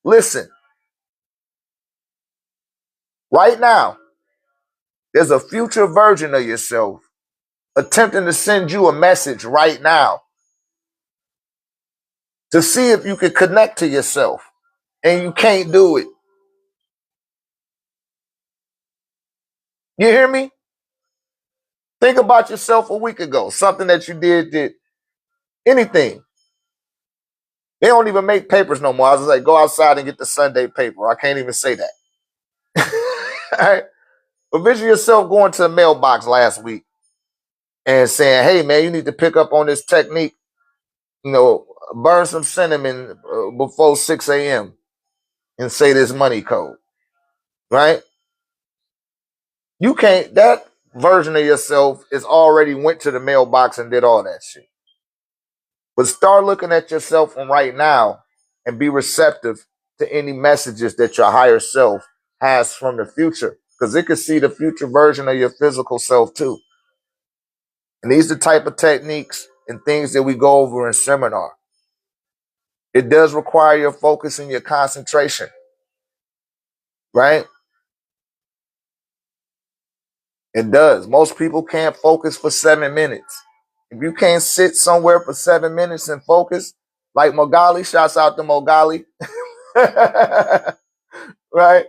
Listen, right now, there's a future version of yourself attempting to send you a message right now to see if you can connect to yourself, and you can't do it. You hear me? Think about yourself a week ago, something that you did anything. They don't even make papers no more. I was like, go outside and get the Sunday paper. I can't even say that. All right? But vision yourself going to the mailbox last week and saying, hey, man, you need to pick up on this technique. You know, burn some cinnamon before 6 a.m. and say this money code, right? You can't, that version of yourself is already went to the mailbox and did all that shit. But start looking at yourself from right now and be receptive to any messages that your higher self has from the future, because it could see the future version of your physical self too. And these are the type of techniques and things that we go over in seminar. It does require your focus and your concentration, right? It does. Most people can't focus for 7 minutes. If you can't sit somewhere for 7 minutes and focus, like Mogali, shouts out to Mogali, right?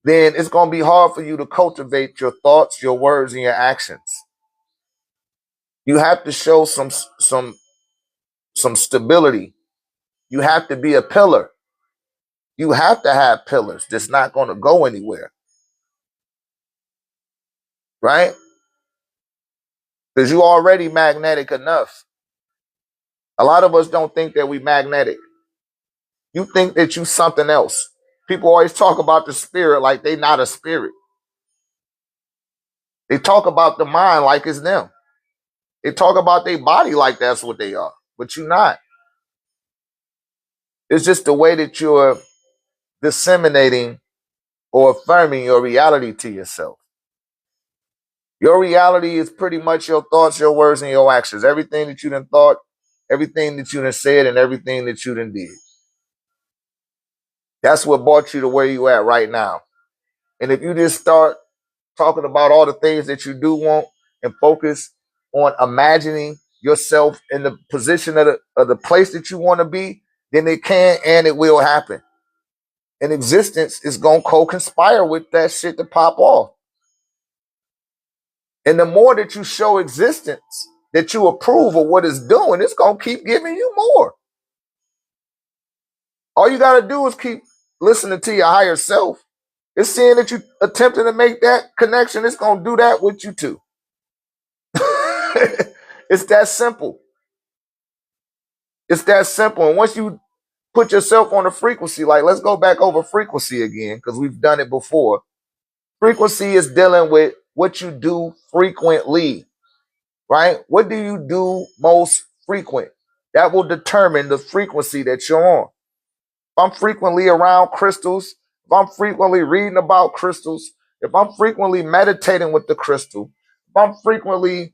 Then it's going to be hard for you to cultivate your thoughts, your words, and your actions. You have to show some stability. You have to be a pillar. You have to have pillars that's not going to go anywhere, right? Because you're already magnetic enough. A lot of us don't think that we magnetic. You think that you something else. People always talk about the spirit like they not a spirit. They talk about the mind like it's them. They talk about their body like that's what they are, but you're not. It's just the way that you're disseminating or affirming your reality to yourself. Your reality is pretty much your thoughts, your words, and your actions. Everything that you done thought, everything that you done said, and everything that you done did. That's what brought you to where you at right now. And if you just start talking about all the things that you do want and focus on imagining yourself in the position of the place that you want to be, then it can and it will happen. And existence is going to co-conspire with that shit to pop off. And the more that you show existence, that you approve of what it's doing, it's going to keep giving you more. All you got to do is keep listening to your higher self. It's seeing that you attempting to make that connection. It's going to do that with you too. It's that simple. It's that simple. And once you put yourself on a frequency, like let's go back over frequency again, because we've done it before. Frequency is dealing with what you do frequently, right? What do you do most frequent? That will determine the frequency that you're on. If I'm frequently around crystals, if I'm frequently reading about crystals, if I'm frequently meditating with the crystal, if I'm frequently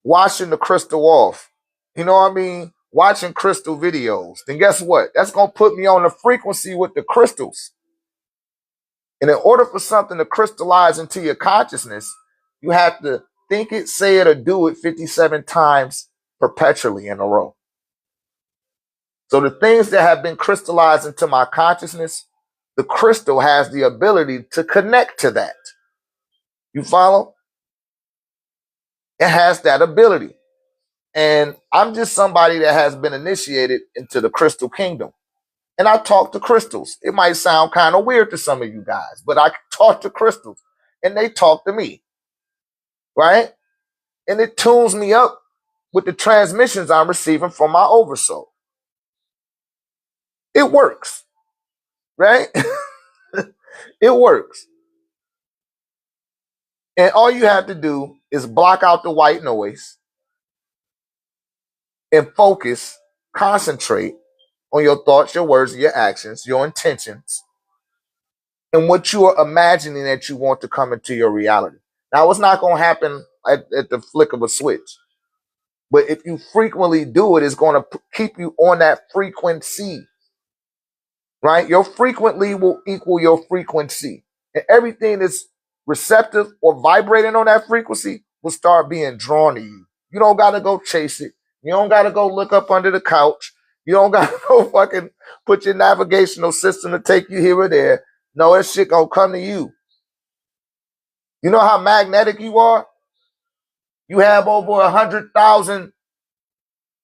washing the crystal off, you know what I mean? Watching crystal videos, then guess what? That's going to put me on the frequency with the crystals. And in order for something to crystallize into your consciousness, you have to think it, say it, or do it 57 times perpetually in a row. So the things that have been crystallized into my consciousness, the crystal has the ability to connect to that. You follow? It has that ability. And I'm just somebody that has been initiated into the crystal kingdom. And I talk to crystals. It might sound kind of weird to some of you guys, but I talk to crystals and they talk to me, right? And it tunes me up with the transmissions I'm receiving from my oversoul. It works, right? It works. And all you have to do is block out the white noise and focus, concentrate on your thoughts, your words, your actions, your intentions, and what you are imagining that you want to come into your reality. Now, it's not going to happen at the flick of a switch. But if you frequently do it, it's going to keep you on that frequency. right? Your frequently will equal your frequency. And everything that's receptive or vibrating on that frequency will start being drawn to you. You don't got to go chase it. You don't got to go look up under the couch. You don't got to go fucking put your navigational system to take you here or there. No, that shit gonna come to you. You know how magnetic you are? You have over 100,000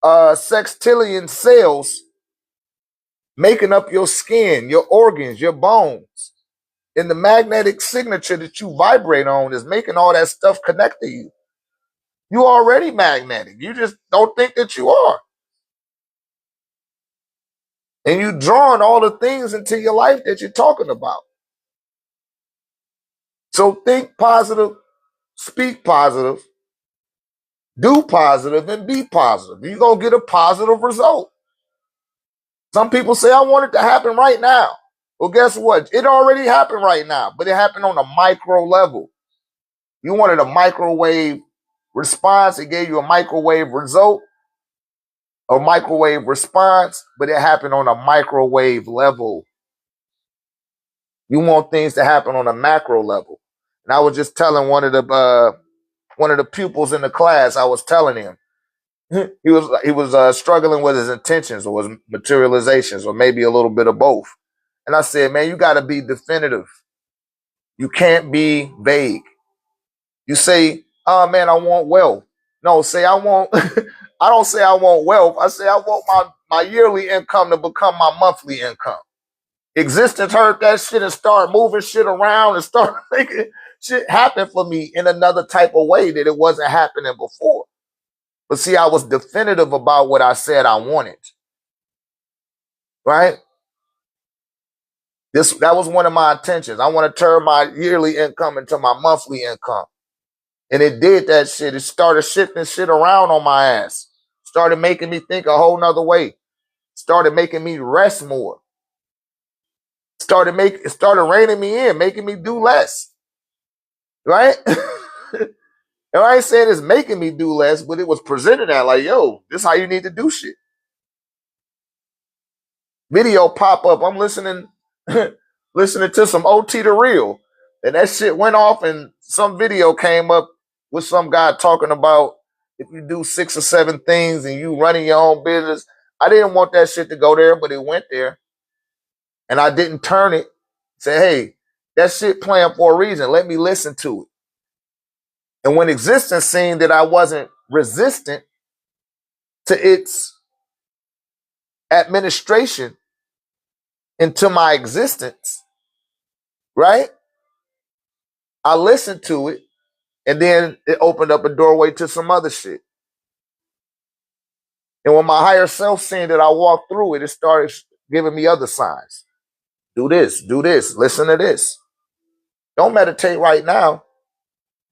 sextillion cells making up your skin, your organs, your bones. And the magnetic signature that you vibrate on is making all that stuff connect to you. You already magnetic. You just don't think that you are. And you drawing all the things into your life that you're talking about. So think positive, speak positive, do positive, and be positive. You're going to get a positive result. Some people say, I want it to happen right now. Well, guess what? It already happened right now, but it happened on a micro level. You wanted a microwave response. It gave you a microwave result, a microwave response, but it happened on a microwave level. You want things to happen on a macro level. And I was just telling one of the pupils in the class, I was telling him, he was struggling with his intentions or his materializations or maybe a little bit of both. And I said, man, you got to be definitive. You can't be vague. You say, oh man, I want wealth. No, say I want, I don't say I want wealth. I say I want my yearly income to become my monthly income. Existence heard that shit and start moving shit around and start making shit happen for me in another type of way that it wasn't happening before. But see, I was definitive about what I said I wanted. Right? That was one of my intentions. I want to turn my yearly income into my monthly income. And it did that shit. It started shifting shit around on my ass. Started making me think a whole nother way. Started making me rest more. It started reining me in, making me do less. Right? And I ain't saying it's making me do less, but it was presented at like, yo, this is how you need to do shit. Video pop up. I'm listening to some OT to real. And that shit went off and some video came up with some guy talking about if you do 6 or 7 things and you running your own business. I didn't want that shit to go there, but it went there. And I didn't turn it. Say, hey, that shit playing for a reason. Let me listen to it. And when existence seen that I wasn't resistant to its administration into my existence, right? I listened to it, and then it opened up a doorway to some other shit. And when my higher self seen that I walked through it, it started giving me other signs. Do this, listen to this. Don't meditate right now.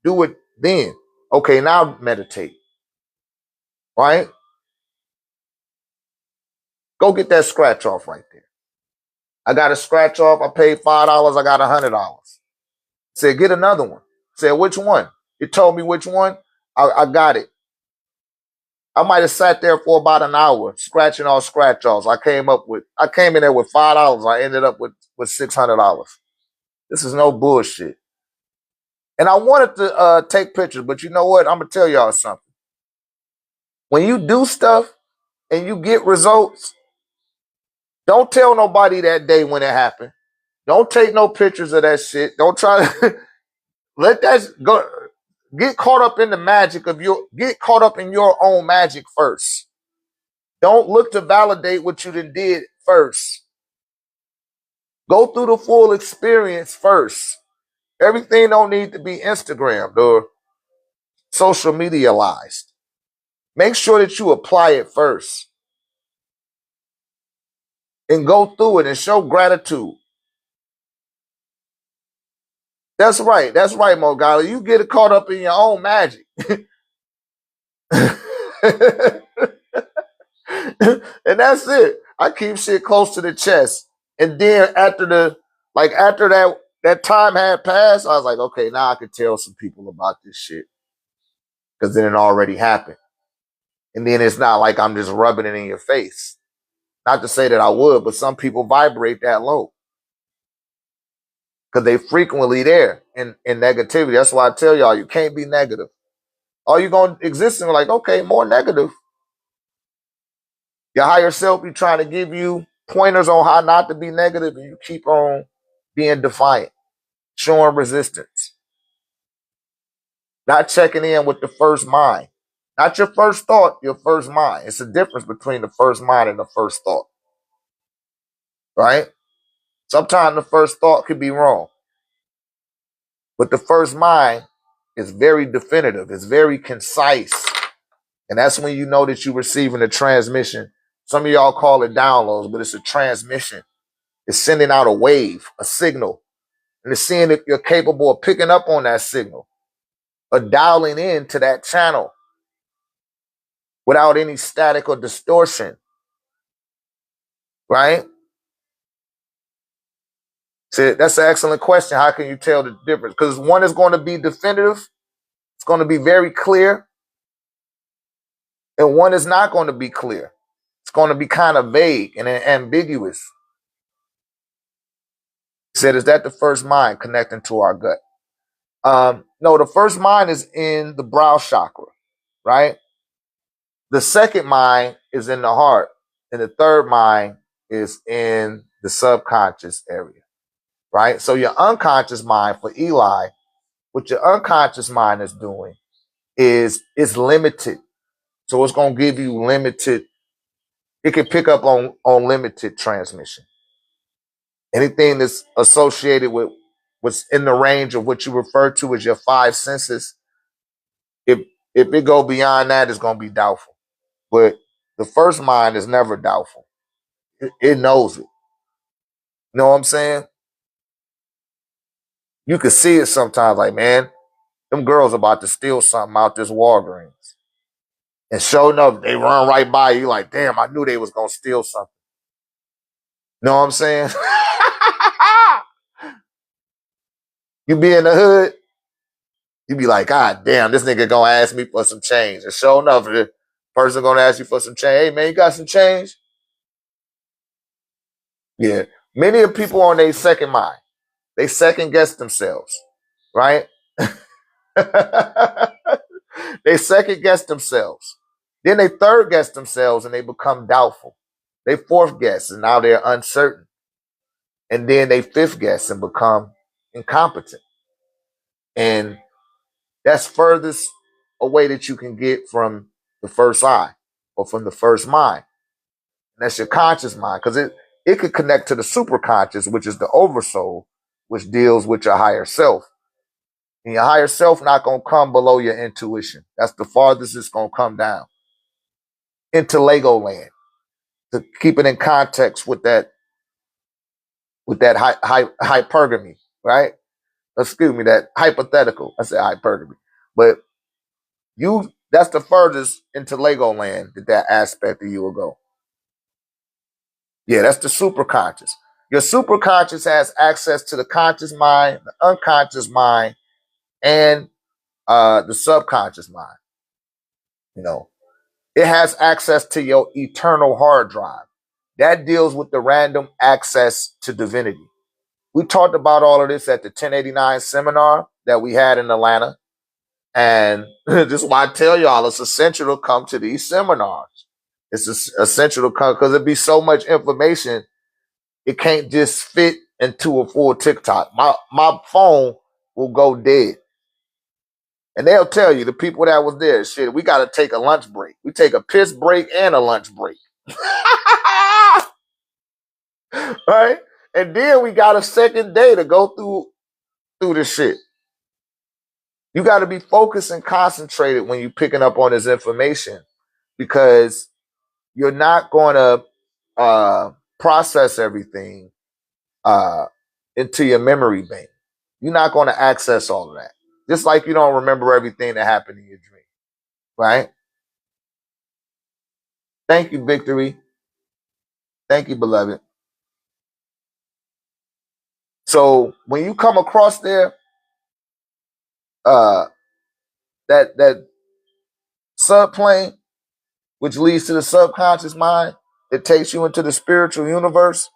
Do it then. Okay, now meditate. Right? Go get that scratch off right there. I got a scratch off. I paid $5. I got $100. Said, get another one. Said, which one? It told me which one. I got it. I might have sat there for about an hour scratching all scratch offs. I came in there with $5. I ended up with $600. This is no bullshit. And I wanted to take pictures, but you know what? I'm gonna tell y'all something. When you do stuff and you get results, don't tell nobody that day when it happened. Don't take no pictures of that shit. Don't try to let that go. Get caught up in the magic get caught up in your own magic first. Don't look to validate what you did first. Go through the full experience first. Everything don't need to be Instagrammed or social medialized. Make sure that you apply it first. And go through it and show gratitude. That's right, Mogala. You get caught up in your own magic. And that's it. I keep shit close to the chest. And then after that time had passed, I was like, okay, now I can tell some people about this shit. Because then it already happened. And then it's not like I'm just rubbing it in your face. Not to say that I would, but some people vibrate that low because they frequently there in negativity. That's why I tell y'all, you can't be negative. All you're going to exist in like, okay, more negative. Your higher self be trying to give you pointers on how not to be negative, and you keep on being defiant, showing resistance, not checking in with the first mind. Not your first thought, your first mind. It's a difference between the first mind and the first thought, right? Sometimes the first thought could be wrong, but the first mind is very definitive. It's very concise. And that's when you know that you're receiving a transmission. Some of y'all call it downloads, but it's a transmission. It's sending out a wave, a signal, and it's seeing if you're capable of picking up on that signal or dialing in to that channel without any static or distortion, right? So that's an excellent question. How can you tell the difference? Because one is going to be definitive, it's going to be very clear, and one is not going to be clear. It's going to be kind of vague and ambiguous. He said, is that the first mind connecting to our gut? No, the first mind is in the brow chakra, right? The second mind is in the heart, and the third mind is in the subconscious area, right? So your unconscious mind for Eli, what your unconscious mind is doing is it's limited. So it's going to give you limited, it can pick up on limited transmission. Anything that's associated with what's in the range of what you refer to as your five senses, if it go beyond that, it's going to be doubtful. But the first mind is never doubtful. It knows it. You know what I'm saying? You can see it sometimes like, man, them girls about to steal something out this Walgreens. And sure enough, they run right by you like, damn, I knew they was going to steal something. You know what I'm saying? You be in the hood, you be like, God damn, this nigga going to ask me for some change. And sure enough, the person going to ask you for some change. Hey, man, you got some change? Yeah. Many of people on their second mind, they second guess themselves, right? They second guess themselves. Then they third guess themselves and they become doubtful. They fourth guess and now they're uncertain. And then they fifth guess and become incompetent. And that's furthest away that you can get from the first eye or from the first mind. And that's your conscious mind, because it could connect to the superconscious, which is the oversoul, which deals with your higher self. And your higher self not going to come below your intuition. That's the farthest it's going to come down into Legoland, to keep it in context with that hypergamy, right? Excuse me, that hypothetical. I said hypergamy, but that's the furthest into Legoland that aspect of you will go. Yeah, that's the superconscious. Your superconscious has access to the conscious mind, the unconscious mind, and the subconscious mind. You know, it has access to your eternal hard drive. That deals with the random access to divinity. We talked about all of this at the 1089 seminar that we had in Atlanta. And this is why I tell y'all it's essential to come to these seminars. It's essential to come because it'd be so much information. It can't just fit into a full TikTok. My phone will go dead. And they'll tell you, the people that was there, shit, we got to take a lunch break. We take a piss break and a lunch break. Right? And then we got a second day to go through this shit. You got to be focused and concentrated when you're picking up on this information, because you're not going to process everything into your memory bank. You're not going to access all of that. Just like you don't remember everything that happened in your dream, right? Thank you, Victory. Thank you, beloved. So when you come across there, that subplane, which leads to the subconscious mind, It takes you into the spiritual universe,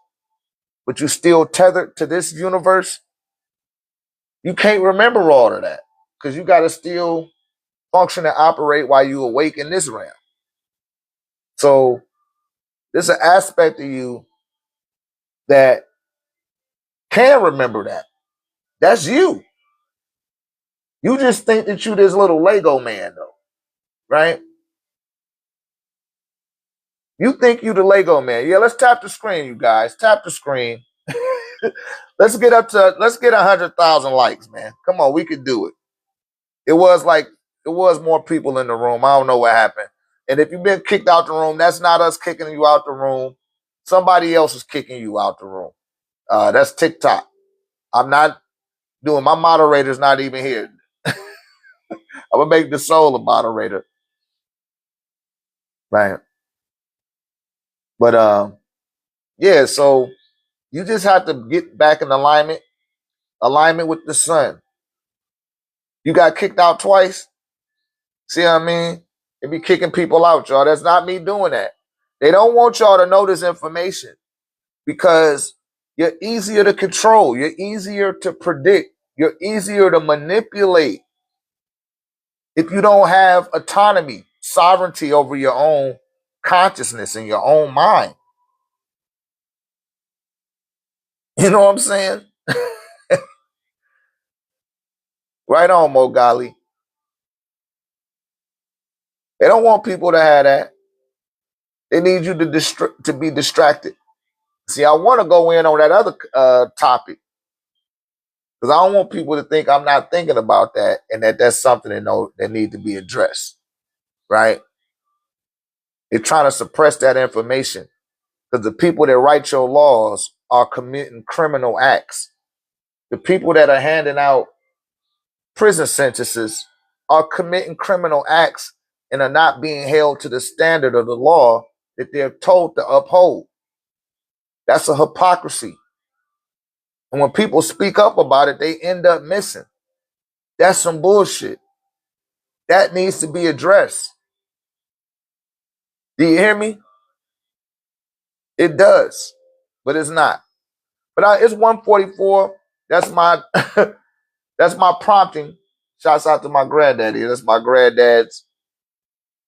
but you still tethered to this universe. You can't remember all of that because you got to still function and operate while you awake in this realm. So there's an aspect of you that can remember that. That's you. You just think that you this little Lego man though, right? You think you the Lego man. Yeah, let's tap the screen, you guys. Tap the screen. let's get 100,000 likes, man. Come on, we could do it. It was more people in the room. I don't know what happened. And if you've been kicked out the room, that's not us kicking you out the room. Somebody else is kicking you out the room. That's TikTok. I'm not doing, my moderator's not even here. I'm gonna make the soul a moderator. Right. But yeah, so you just have to get back in alignment with the sun. You got kicked out twice. See what I mean? They be kicking people out, y'all. That's not me doing that. They don't want y'all to know this information because you're easier to control. You're easier to predict. You're easier to manipulate if you don't have autonomy, sovereignty over your own consciousness and your own mind. You know what I'm saying? Right on, Mogali. They don't want people to have that. They need you to be distracted. See, I want to go in on that other topic because I don't want people to think I'm not thinking about that and that's something that need to be addressed, right? They're trying to suppress that information because the people that write your laws are committing criminal acts. The people that are handing out prison sentences are committing criminal acts and are not being held to the standard of the law that they're told to uphold. That's a hypocrisy. And when people speak up about it, they end up missing. That's some bullshit. That needs to be addressed. Do you hear me? It does, but it's not. But it's 1:44. That's my that's my prompting. Shouts out to my granddaddy. That's my granddad's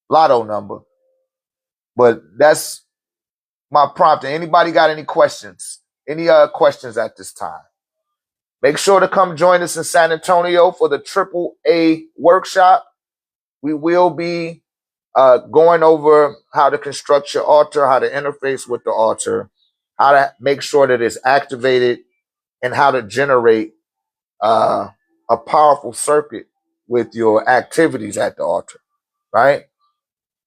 lotto number. But that's my prompting. Anybody got any questions? Any questions at this time? Make sure to come join us in San Antonio for the AAA workshop. We will be going over how to construct your altar, how to interface with the altar, how to make sure that it's activated, and how to generate a powerful circuit with your activities at the altar, right?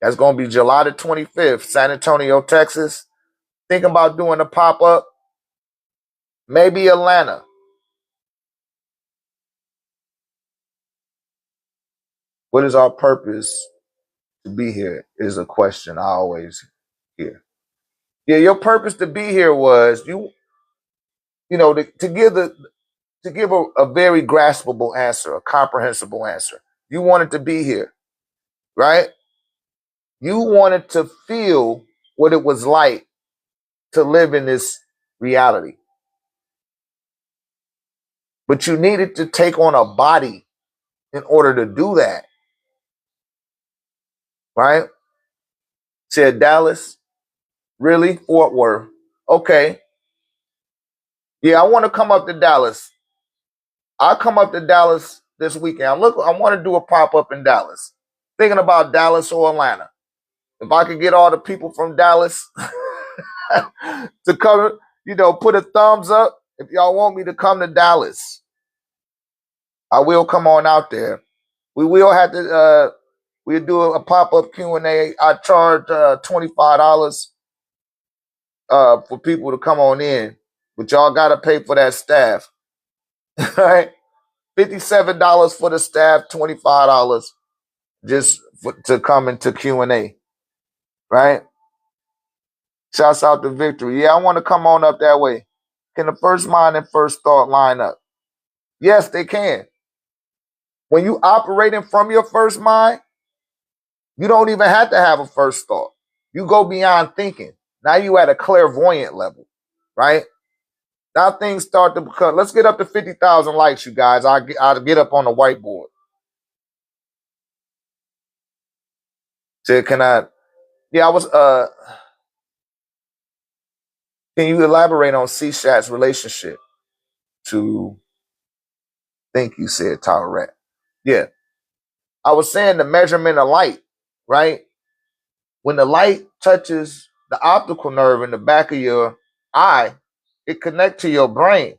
That's going to be July the 25th, San Antonio, Texas. Thinking about doing a pop-up, maybe Atlanta. What is our purpose to be here is a question I always hear. Yeah, your purpose to be here was to give a very graspable answer, a comprehensible answer. You wanted to be here, right? You wanted to feel what it was like to live in this reality. But you needed to take on a body in order to do that, right? Said Dallas, really? Fort Worth. Okay. Yeah, I want to come up to Dallas. I'll come up to Dallas this weekend. I want to do a pop-up in Dallas. Thinking about Dallas or Atlanta. If I could get all the people from Dallas to come, put a thumbs up if y'all want me to come to Dallas. I will come on out there. We will have to we'll do a pop-up Q&A. I charge $25 for people to come on in, but y'all gotta pay for that staff. Right? $57 for the staff, $25 just to come into Q&A. Right? Shouts out to Victory. Yeah, I want to come on up that way. Can the first mind and first thought line up? Yes, they can. When you operating from your first mind, you don't even have to have a first thought. You go beyond thinking. Now you at a clairvoyant level, right? Now things start to become. Let's get up to 50,000 likes, you guys. I'll get up on the whiteboard. So can I? Yeah, I was. Can you elaborate on C-Shat's relationship to? Think you said Tyrant. Yeah, I was saying the measurement of light, right? When the light touches the optical nerve in the back of your eye, it connects to your brain.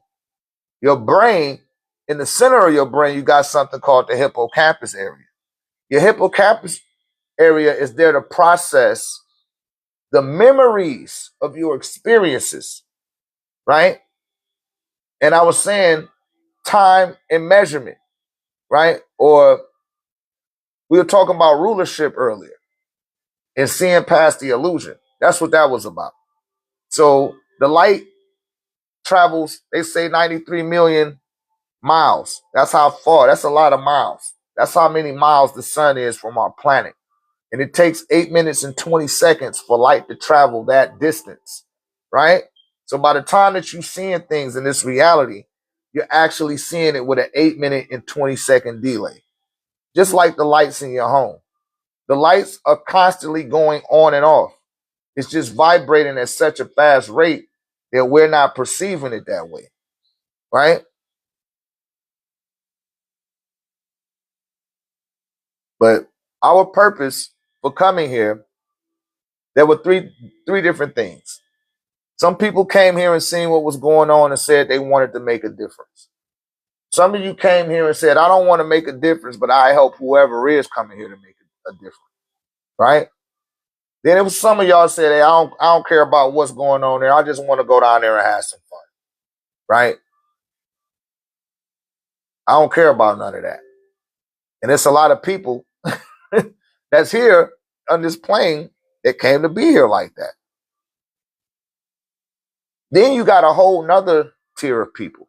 Your brain, in the center of your brain, you got something called the hippocampus area. Your hippocampus area is there to process the memories of your experiences, right? And I was saying time and measurement, right? Or we were talking about rulership earlier and seeing past the illusion. That's what that was about. So the light travels, they say 93 million miles. That's how far. That's a lot of miles. That's how many miles the sun is from our planet. And it takes 8 minutes and 20 seconds for light to travel that distance, right? So by the time that you're seeing things in this reality, you're actually seeing it with an 8 minute and 20 second delay, just like the lights in your home. The lights are constantly going on and off. It's just vibrating at such a fast rate that we're not perceiving it that way, right? But our purpose for coming here, there were three different things. Some people came here and seen what was going on and said they wanted to make a difference. Some of you came here and said, I don't want to make a difference, but I help whoever is coming here to make a difference, right? Then it was some of y'all said, hey, I don't care about what's going on there. I just want to go down there and have some fun, right? I don't care about none of that. And it's a lot of people that's here on this plane that came to be here like that. Then you got a whole nother tier of people,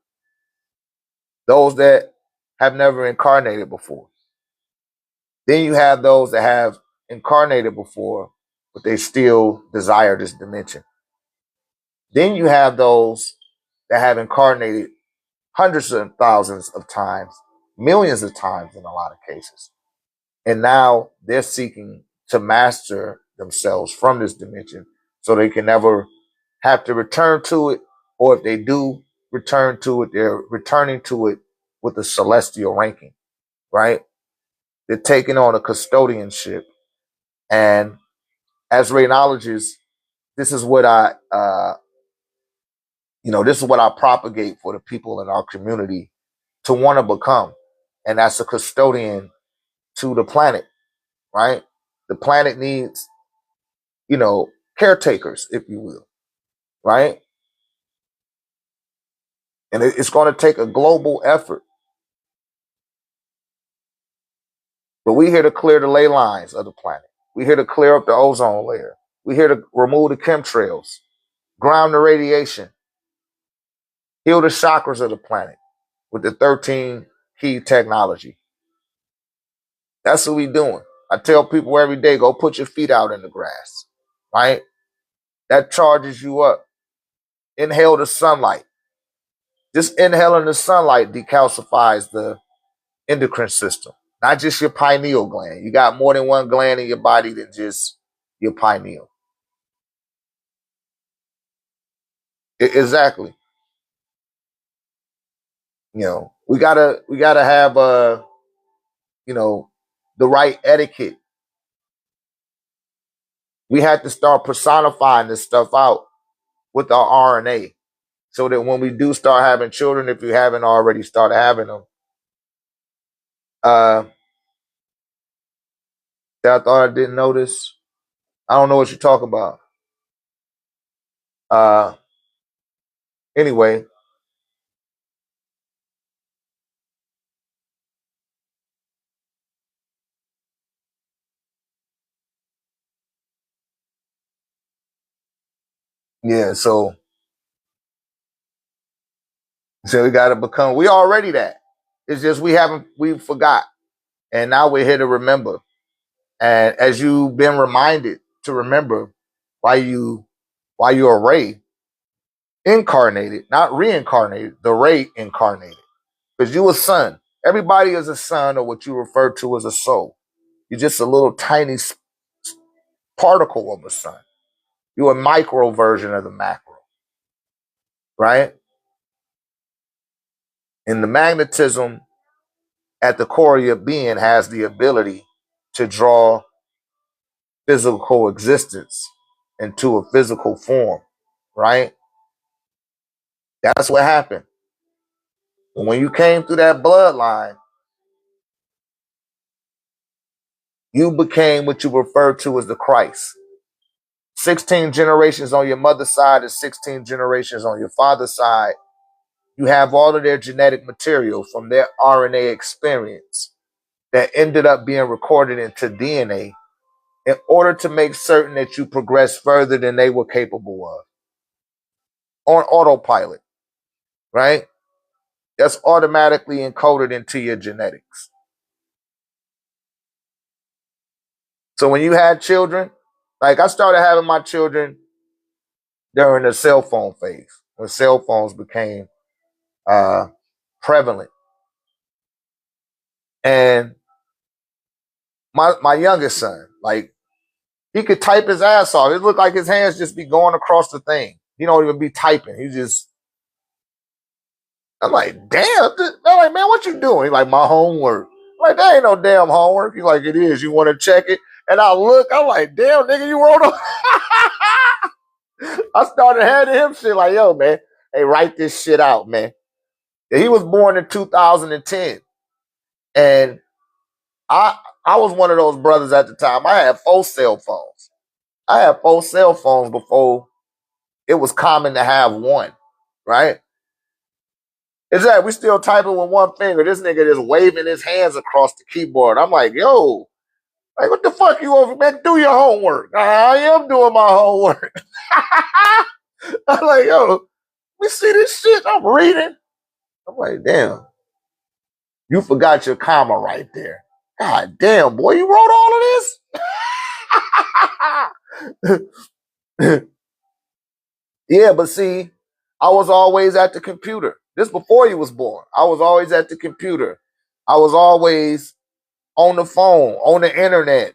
those that have never incarnated before. Then you have those that have incarnated before, but they still desire this dimension. Then you have those that have incarnated hundreds of thousands of times, millions of times in a lot of cases. And now they're seeking to master themselves from this dimension so they can never have to return to it. Or if they do return to it, they're returning to it with a celestial ranking, right? They're taking on a custodianship. And as radiologists, this is what this is what I propagate for the people in our community to want to become. And that's a custodian to the planet, right? The planet needs, caretakers, if you will, right? And it's going to take a global effort. But we're here to clear the ley lines of the planet. We're here to clear up the ozone layer. We're here to remove the chemtrails, ground the radiation, heal the chakras of the planet with the 13 key technology. That's what we're doing. I tell people every day, go put your feet out in the grass, right? That charges you up. Inhale the sunlight. Just inhaling the sunlight decalcifies the endocrine system, not just your pineal gland. You got more than one gland in your body than just your pineal. Exactly. We gotta have the right etiquette. We had to start personifying this stuff out with our RNA so that when we do start having children, if you haven't already started having them, uh, I thought I didn't notice. I don't know what you're talking about. Uh, anyway, yeah. So we got to become. We already that. It's just we forgot, and now we're here to remember. And as you've been reminded to remember, why you while you're a ray incarnated, not reincarnated, the ray incarnated. Because you a sun. Everybody is a son, or what you refer to as a soul. You're just a little tiny particle of a sun. You're a micro version of the macro, right? And the magnetism at the core of your being has the ability to draw physical existence into a physical form, right? That's what happened. And when you came through that bloodline, you became what you refer to as the Christ. 16 generations on your mother's side and 16 generations on your father's side. You have all of their genetic material from their RNA experience that ended up being recorded into DNA in order to make certain that you progress further than they were capable of. On autopilot, right? That's automatically encoded into your genetics. So when you had children, like I started having my children during the cell phone phase, when cell phones became prevalent. And my youngest son, like, he could type his ass off. It looked like his hands just be going across the thing. He don't even be typing. He just, I'm like, damn. I'm like, man, what you doing? He's like, my homework. I'm like, that ain't no damn homework. He's like, it is. You want to check it? And I look, I'm like, damn, nigga, you wrote on. I started handing him shit like, yo, man, hey, write this shit out, man. And he was born in 2010. And I was one of those brothers at the time. I had 4 cell phones. I had 4 cell phones before it was common to have one, right? It's that we still typing with one finger. This nigga just waving his hands across the keyboard. I'm like, yo, like, what the fuck you over, man? Do your homework. I am doing my homework. I'm like, yo, we see this shit. I'm reading. I'm like, damn, you forgot your comma right there. God damn, boy, you wrote all of this? Yeah, but see, I was always at the computer. This before you was born. I was always at the computer. I was always on the phone, on the internet.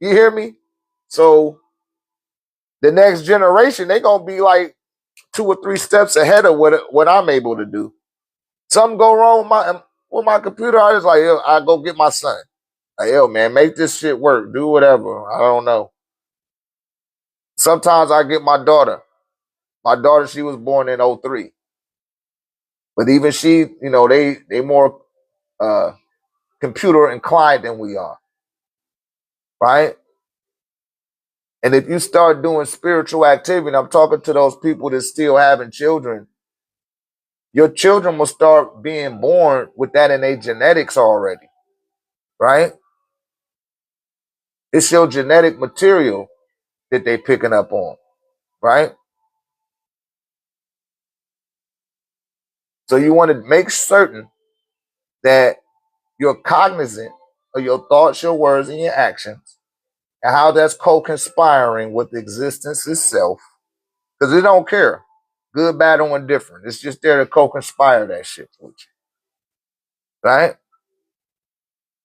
You hear me? So the next generation, they gonna be like 2 or 3 steps ahead of what I'm able to do. Something go wrong with my computer, I just like, yo, I go get my son. Like, yo, man, make this shit work. Do whatever. I don't know. Sometimes I get my daughter. My daughter, she was born in '03. But even she, you know, they more computer inclined than we are. Right? And if you start doing spiritual activity, and I'm talking to those people that still having children, your children will start being born with that in their genetics already. Right? It's your genetic material that they picking up on. Right? So you want to make certain that you're cognizant of your thoughts, your words, and your actions, and how that's co-conspiring with existence itself. Because it don't care. Good, bad, or indifferent. It's just there to co-conspire that shit with you. Right?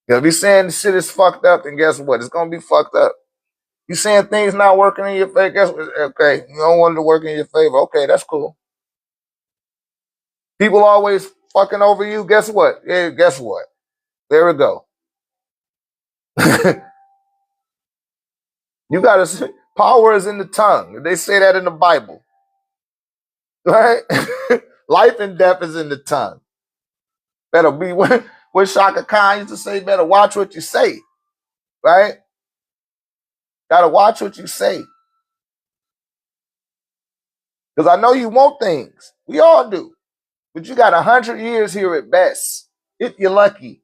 If you're saying the shit is fucked up, then guess what? It's gonna be fucked up. You saying things not working in your favor, guess what? Okay, you don't want it to work in your favor. Okay, that's cool. People always fucking over you. Guess what? Yeah, guess what? There we go. You gotta, power is in the tongue. They say that in the Bible. Right? Life and death is in the tongue. Better be what Shaka Khan used to say, better watch what you say. Right? Gotta watch what you say. Because I know you want things. We all do. But you got 100 years here at best, if you're lucky.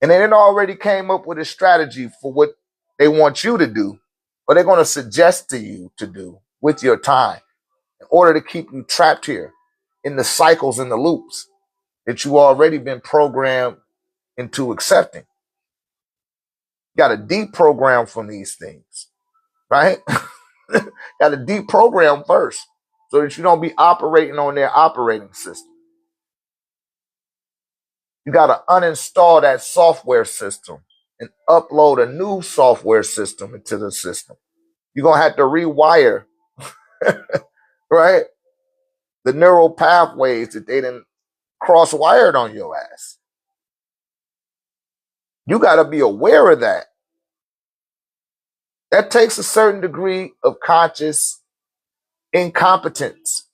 And they done already came up with a strategy for what they want you to do, or they're going to suggest to you to do with your time in order to keep you trapped here in the cycles and the loops that you already been programmed into accepting. You got to deprogram from these things, right? Got to deprogram first so that you don't be operating on their operating system. You got to uninstall that software system and upload a new software system into the system. You're going to have to rewire, right? The neural pathways that they didn't cross-wired on your ass. You got to be aware of that. That takes a certain degree of conscious incompetence.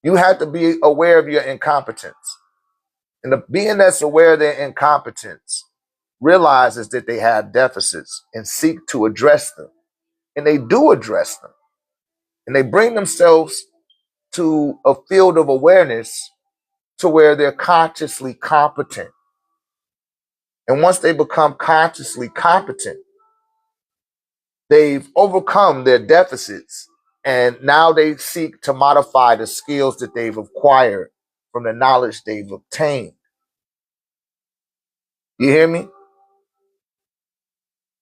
You have to be aware of your incompetence. And the being that's aware of their incompetence realizes that they have deficits and seek to address them. And they do address them. And they bring themselves to a field of awareness to where they're consciously competent. And once they become consciously competent, they've overcome their deficits. And now they seek to modify the skills that they've acquired from the knowledge they've obtained. You hear me?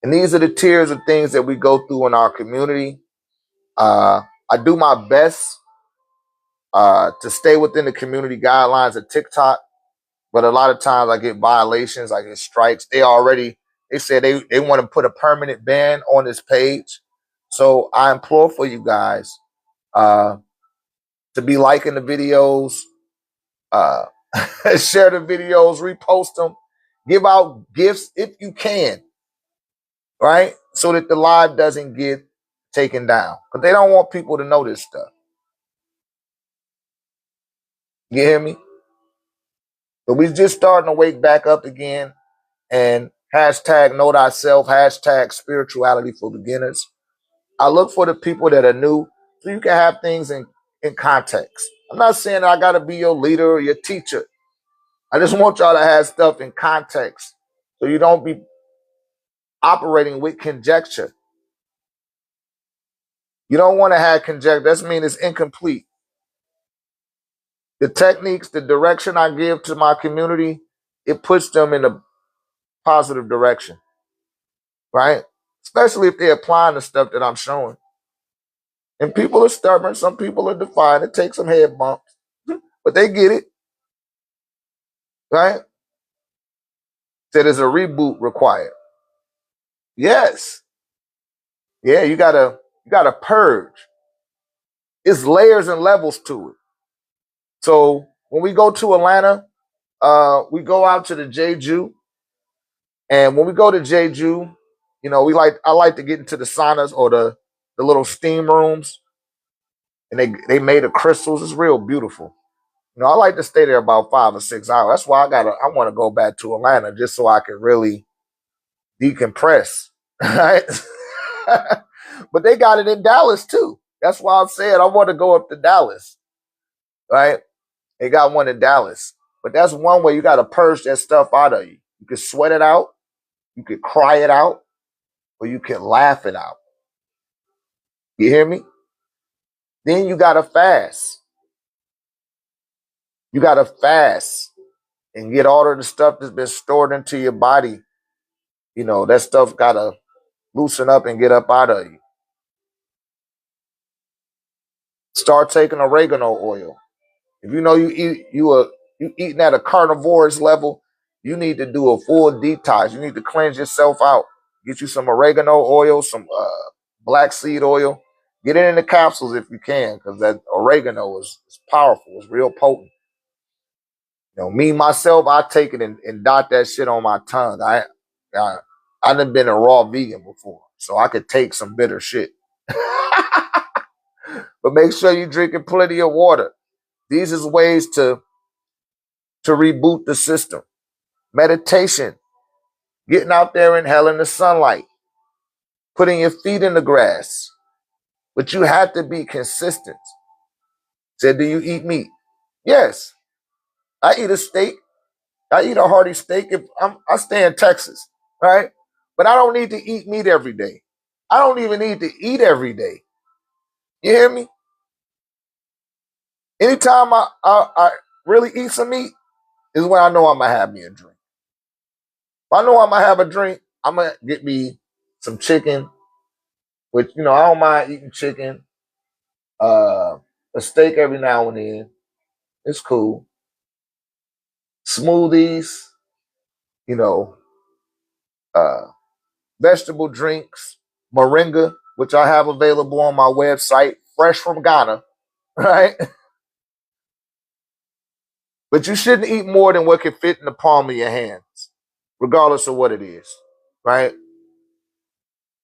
And these are the tiers of things that we go through in our community. I do my best to stay within the community guidelines of TikTok, but a lot of times I get violations, I get strikes. They said they want to put a permanent ban on this page. So I implore for you guys to be liking the videos, share the videos, repost them, give out gifts if you can, right? So that the live doesn't get taken down. Because they don't want people to know this stuff. You hear me? But we just starting to wake back up again. And hashtag know thyself, hashtag spirituality for beginners. I look for the people that are new so you can have things in context. I'm not saying I got to be your leader or your teacher. I just want y'all to have stuff in context so you don't be operating with conjecture. You don't want to have conjecture. That means it's incomplete. The techniques, the direction I give to my community, it puts them in a positive direction, right? Especially if they're applying the stuff that I'm showing. And people are stubborn. Some people are defiant. It takes some head bumps, but they get it, right? So there's a reboot required. Yes. Yeah, you gotta purge. It's layers and levels to it. So when we go to Atlanta, we go out to the Jeju. And when we go to Jeju, you know, I like to get into the saunas or the little steam rooms. And they made of crystals. It's real beautiful. You know, I like to stay there about 5 or 6 hours. That's why I want to go back to Atlanta just so I can really decompress. Right? But they got it in Dallas too. That's why I'm saying I want to go up to Dallas. Right? They got one in Dallas. But that's one way you got to purge that stuff out of you. You can sweat it out, you can cry it out, or you can laugh it out. You hear me? Then you got to fast. You got to fast and get all of the stuff that's been stored into your body. You know, that stuff got to loosen up and get up out of you. Start taking oregano oil. If you know you eating at a carnivorous level, you need to do a full detox. You need to cleanse yourself out. Get you some oregano oil, some black seed oil. Get it in the capsules if you can, because that oregano is powerful. It's real potent. You know, me myself, I take it and dot that shit on my tongue. I done been a raw vegan before, so I could take some bitter shit. But make sure you're drinking plenty of water. These is ways to reboot the system. Meditation, getting out there in hell in the sunlight, putting your feet in the grass. But you have to be consistent. Said, do you eat meat? Yes. I eat a steak. I eat a hearty steak if I stay in Texas, right? But I don't need to eat meat every day. I don't even need to eat every day. You hear me? Anytime I really eat some meat is when I know I'm going to have me a drink. If I know I'm going to have a drink, I'm going to get me some chicken which, I don't mind eating chicken, a steak every now and then. It's cool. Smoothies, you know, uh, vegetable drinks, moringa, which I have available on my website, fresh from Ghana, right? But you shouldn't eat more than what can fit in the palm of your hands, regardless of what it is, right?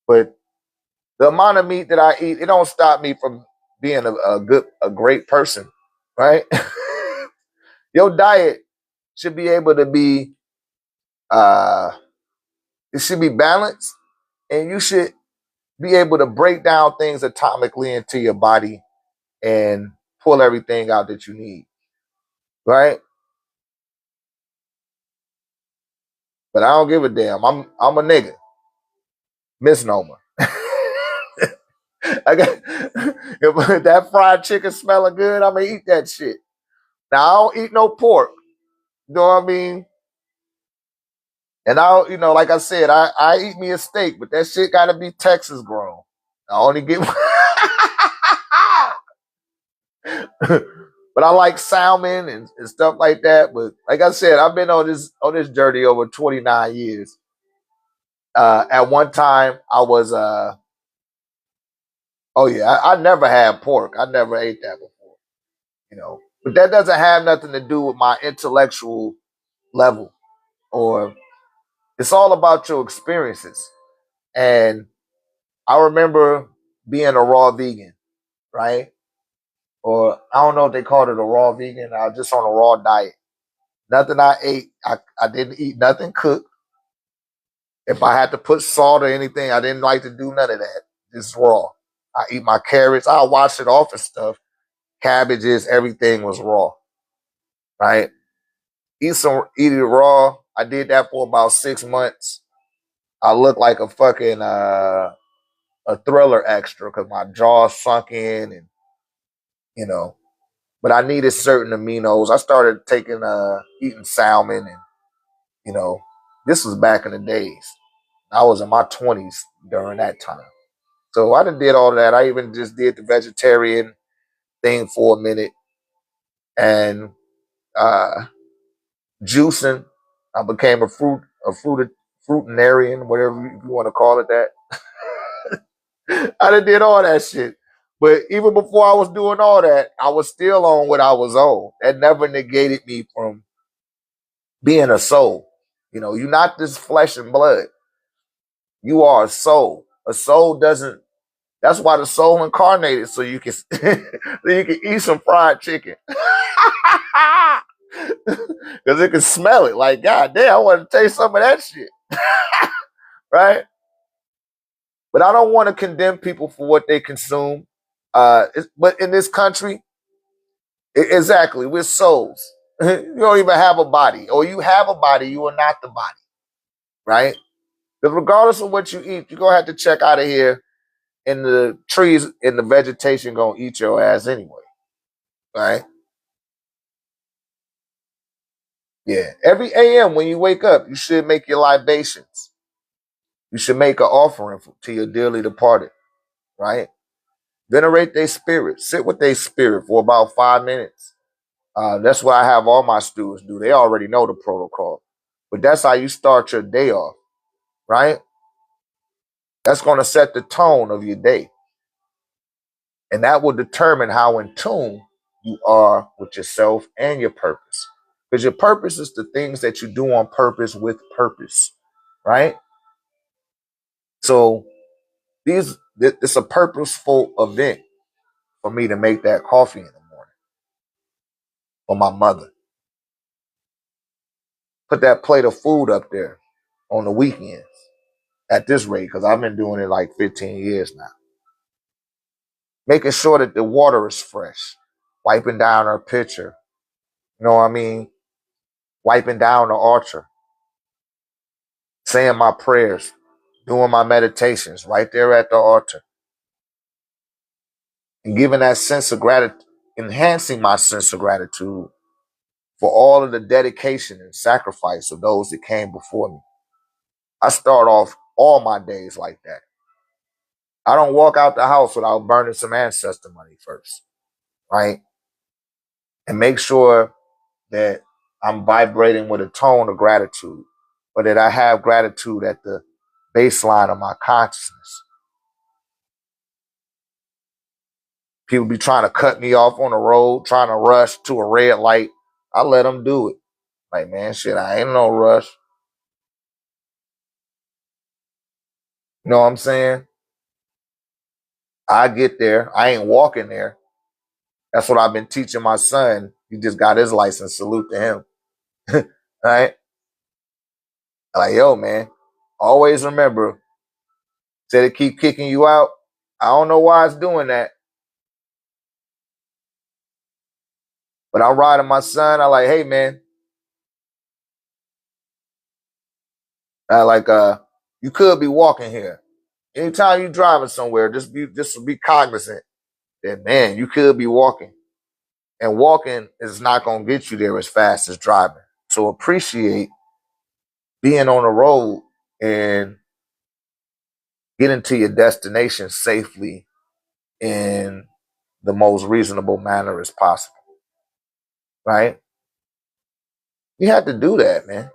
But the amount of meat that I eat, it don't stop me from being a great person, right? Your diet should be able to be, uh, it should be balanced, and you should be able to break down things atomically into your body and pull everything out that you need, right? But I don't give a damn. I'm a nigga. Misnomer. I got if that fried chicken smelling good, I'm gonna eat that shit. Now I don't eat no pork. You know what I mean? And like I said, I eat me a steak, but that shit gotta be Texas grown. I only get but I like salmon and stuff like that. But like I said, I've been on this journey over 29 years. At one time I was oh yeah, I never had pork. I never ate that before. But that doesn't have nothing to do with my intellectual level, or it's all about your experiences. And I remember being a raw vegan, right? Or I don't know if they called it a raw vegan. I was just on a raw diet. Nothing I ate, I didn't eat nothing cooked. If I had to put salt or anything, I didn't like to do none of that. Just raw. I eat my carrots. I wash it off and stuff. Cabbages, everything was raw, right? Eat it raw. I did that for about 6 months. I looked like a fucking a Thriller extra because my jaw sunk in, and you know. But I needed certain aminos. I started taking eating salmon, and you know, this was back in the days. I was in my 20s during that time. So I done did all that. I even just did the vegetarian thing for a minute, and uh juicing. I became fruitarian, whatever you want to call it that. I done did all that shit. But even before I was doing all that, I was still on what I was on. That never negated me from being a soul. You're not this flesh and blood. You are a soul. A soul doesn't. That's why the soul incarnated, so you can eat some fried chicken, because it can smell it. Like, God damn, I want to taste some of that shit, right? But I don't want to condemn people for what they consume. But in this country, exactly, we're souls. You don't even have a body, or you have a body, you are not the body, right? Because regardless of what you eat, you're gonna have to check out of here, and the trees and the vegetation gonna eat your ass anyway, right? Yeah. Every AM when you wake up, you should make your libations. You should make an offering to your dearly departed, right? Venerate their spirit. Sit with their spirit for about 5 minutes. That's what I have all my students do. They already know the protocol. But that's how you start your day off, right? That's going to set the tone of your day. And that will determine how in tune you are with yourself and your purpose. Because your purpose is the things that you do on purpose with purpose, right? So it's a purposeful event for me to make that coffee in the morning for my mother. Put that plate of food up there on the weekends at this rate, because I've been doing it like 15 years now. Making sure that the water is fresh, wiping down her pitcher, you know what I mean? Wiping down the altar, saying my prayers, doing my meditations right there at the altar, and giving that sense of gratitude, enhancing my sense of gratitude for all of the dedication and sacrifice of those that came before me. I start off all my days like that. I don't walk out the house without burning some ancestor money first, right? And make sure that I'm vibrating with a tone of gratitude, or that I have gratitude at the baseline of my consciousness. People be trying to cut me off on the road, trying to rush to a red light. I let them do it. Like, man, shit, I ain't no rush. You know what I'm saying? I get there. I ain't walking there. That's what I've been teaching my son. He just got his license. Salute to him. Right? Like, yo, man, always remember, said it keep kicking you out. I don't know why it's doing that. But I'm riding my son. I like, hey, man. You could be walking here. Anytime you driving somewhere, just be cognizant that, man, you could be walking. And walking is not going to get you there as fast as driving. So appreciate being on the road and getting to your destination safely in the most reasonable manner as possible. Right? You have to do that, man.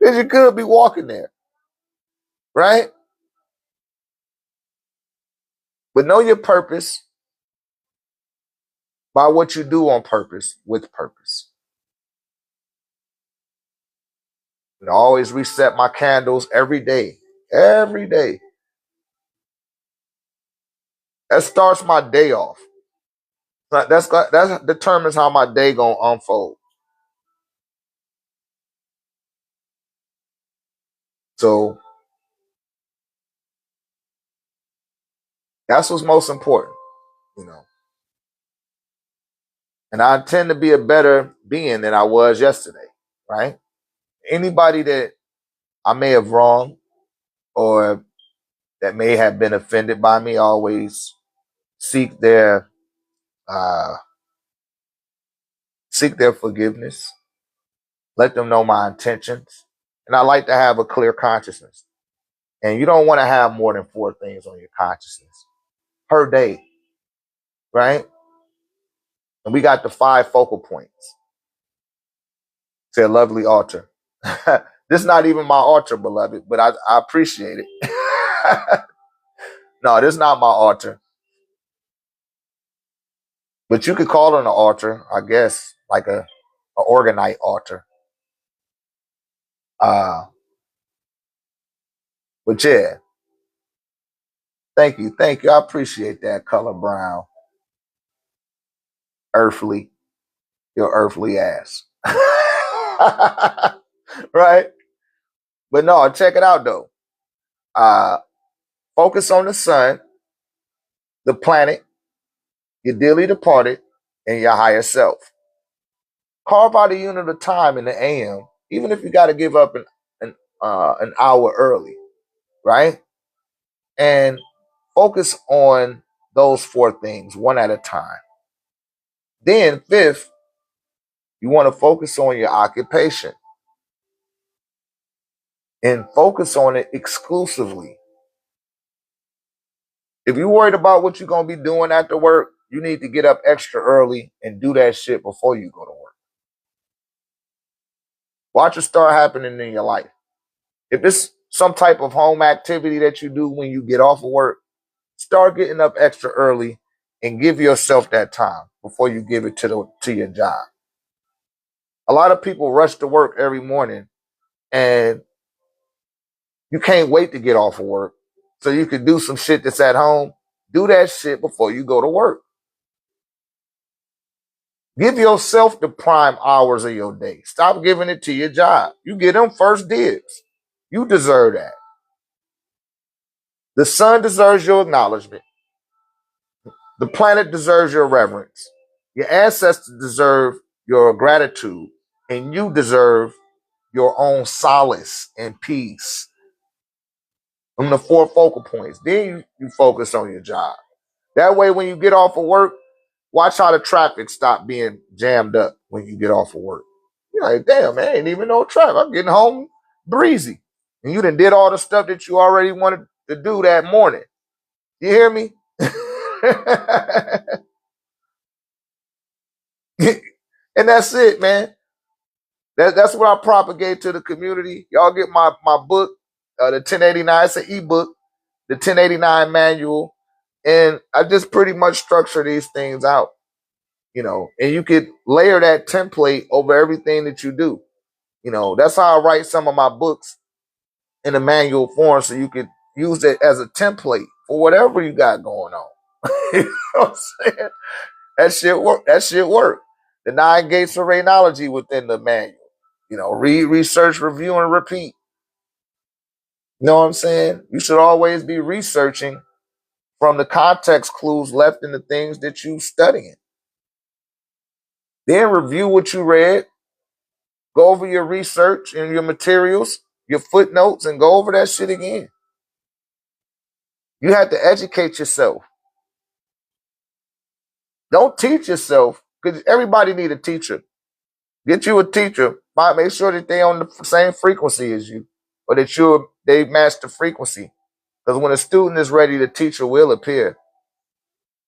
Because you could be walking there. Right? But know your purpose by what you do on purpose with purpose. And I always reset my candles every day. Every day. That starts my day off. That determines how my day gonna unfold. So that's what's most important, you know. And I intend to be a better being than I was yesterday, right? Anybody that I may have wronged or that may have been offended by me, always seek their uh, forgiveness. Let them know my intentions, and I like to have a clear consciousness. And you don't want to have more than 4 things on your consciousness per day, right? And we got the 5 focal points. It's a lovely altar. This is not even my altar, beloved, but I appreciate it. No, this is not my altar. But you could call it an altar, I guess, like a organite altar. But yeah, thank you. I appreciate that, color brown, earthly, your earthly ass. Right? But no, check it out though. Focus on the sun, the planet, your dearly departed, and your higher self. Carve out a unit of time in the AM, even if you got to give up an hour early, right? And focus on those 4 things one at a time. Then, 5th, you want to focus on your occupation and focus on it exclusively. If you're worried about what you're going to be doing after work, you need to get up extra early and do that shit before you go to work. Watch it start happening in your life. If it's some type of home activity that you do when you get off of work, start getting up extra early and give yourself that time before you give it to your job. A lot of people rush to work every morning and you can't wait to get off of work so you can do some shit that's at home. Do that shit before you go to work. Give yourself the prime hours of your day. Stop giving it to your job. You get them first dibs. You deserve that. The sun deserves your acknowledgement. The planet deserves your reverence. Your ancestors deserve your gratitude. And you deserve your own solace and peace. From the 4 focal points. Then you focus on your job. That way, when you get off of work, watch how the traffic stop being jammed up when you get off of work. You're like, damn, man, ain't even no traffic. I'm getting home breezy. And you done did all the stuff that you already wanted to do that morning. You hear me? And that's it, man. That's what I propagate to the community. Y'all get my book, the 1089. It's an ebook, the 1089 manual, and I just pretty much structure these things out, and you could layer that template over everything that you do. That's how I write some of my books in a manual form, so you could use it as a template for whatever you got going on. You know what I'm saying? That shit work. That shit work. The 9 gates of rainology within the manual. Read, research, review, and repeat. You know what I'm saying? You should always be researching from the context clues left in the things that you studying. Then review what you read. Go over your research and your materials, your footnotes, and go over that shit again. You have to educate yourself. Don't teach yourself, because everybody need a teacher. Get you a teacher. Make sure that they on the same frequency as you, or that they match the frequency. Because when a student is ready, the teacher will appear.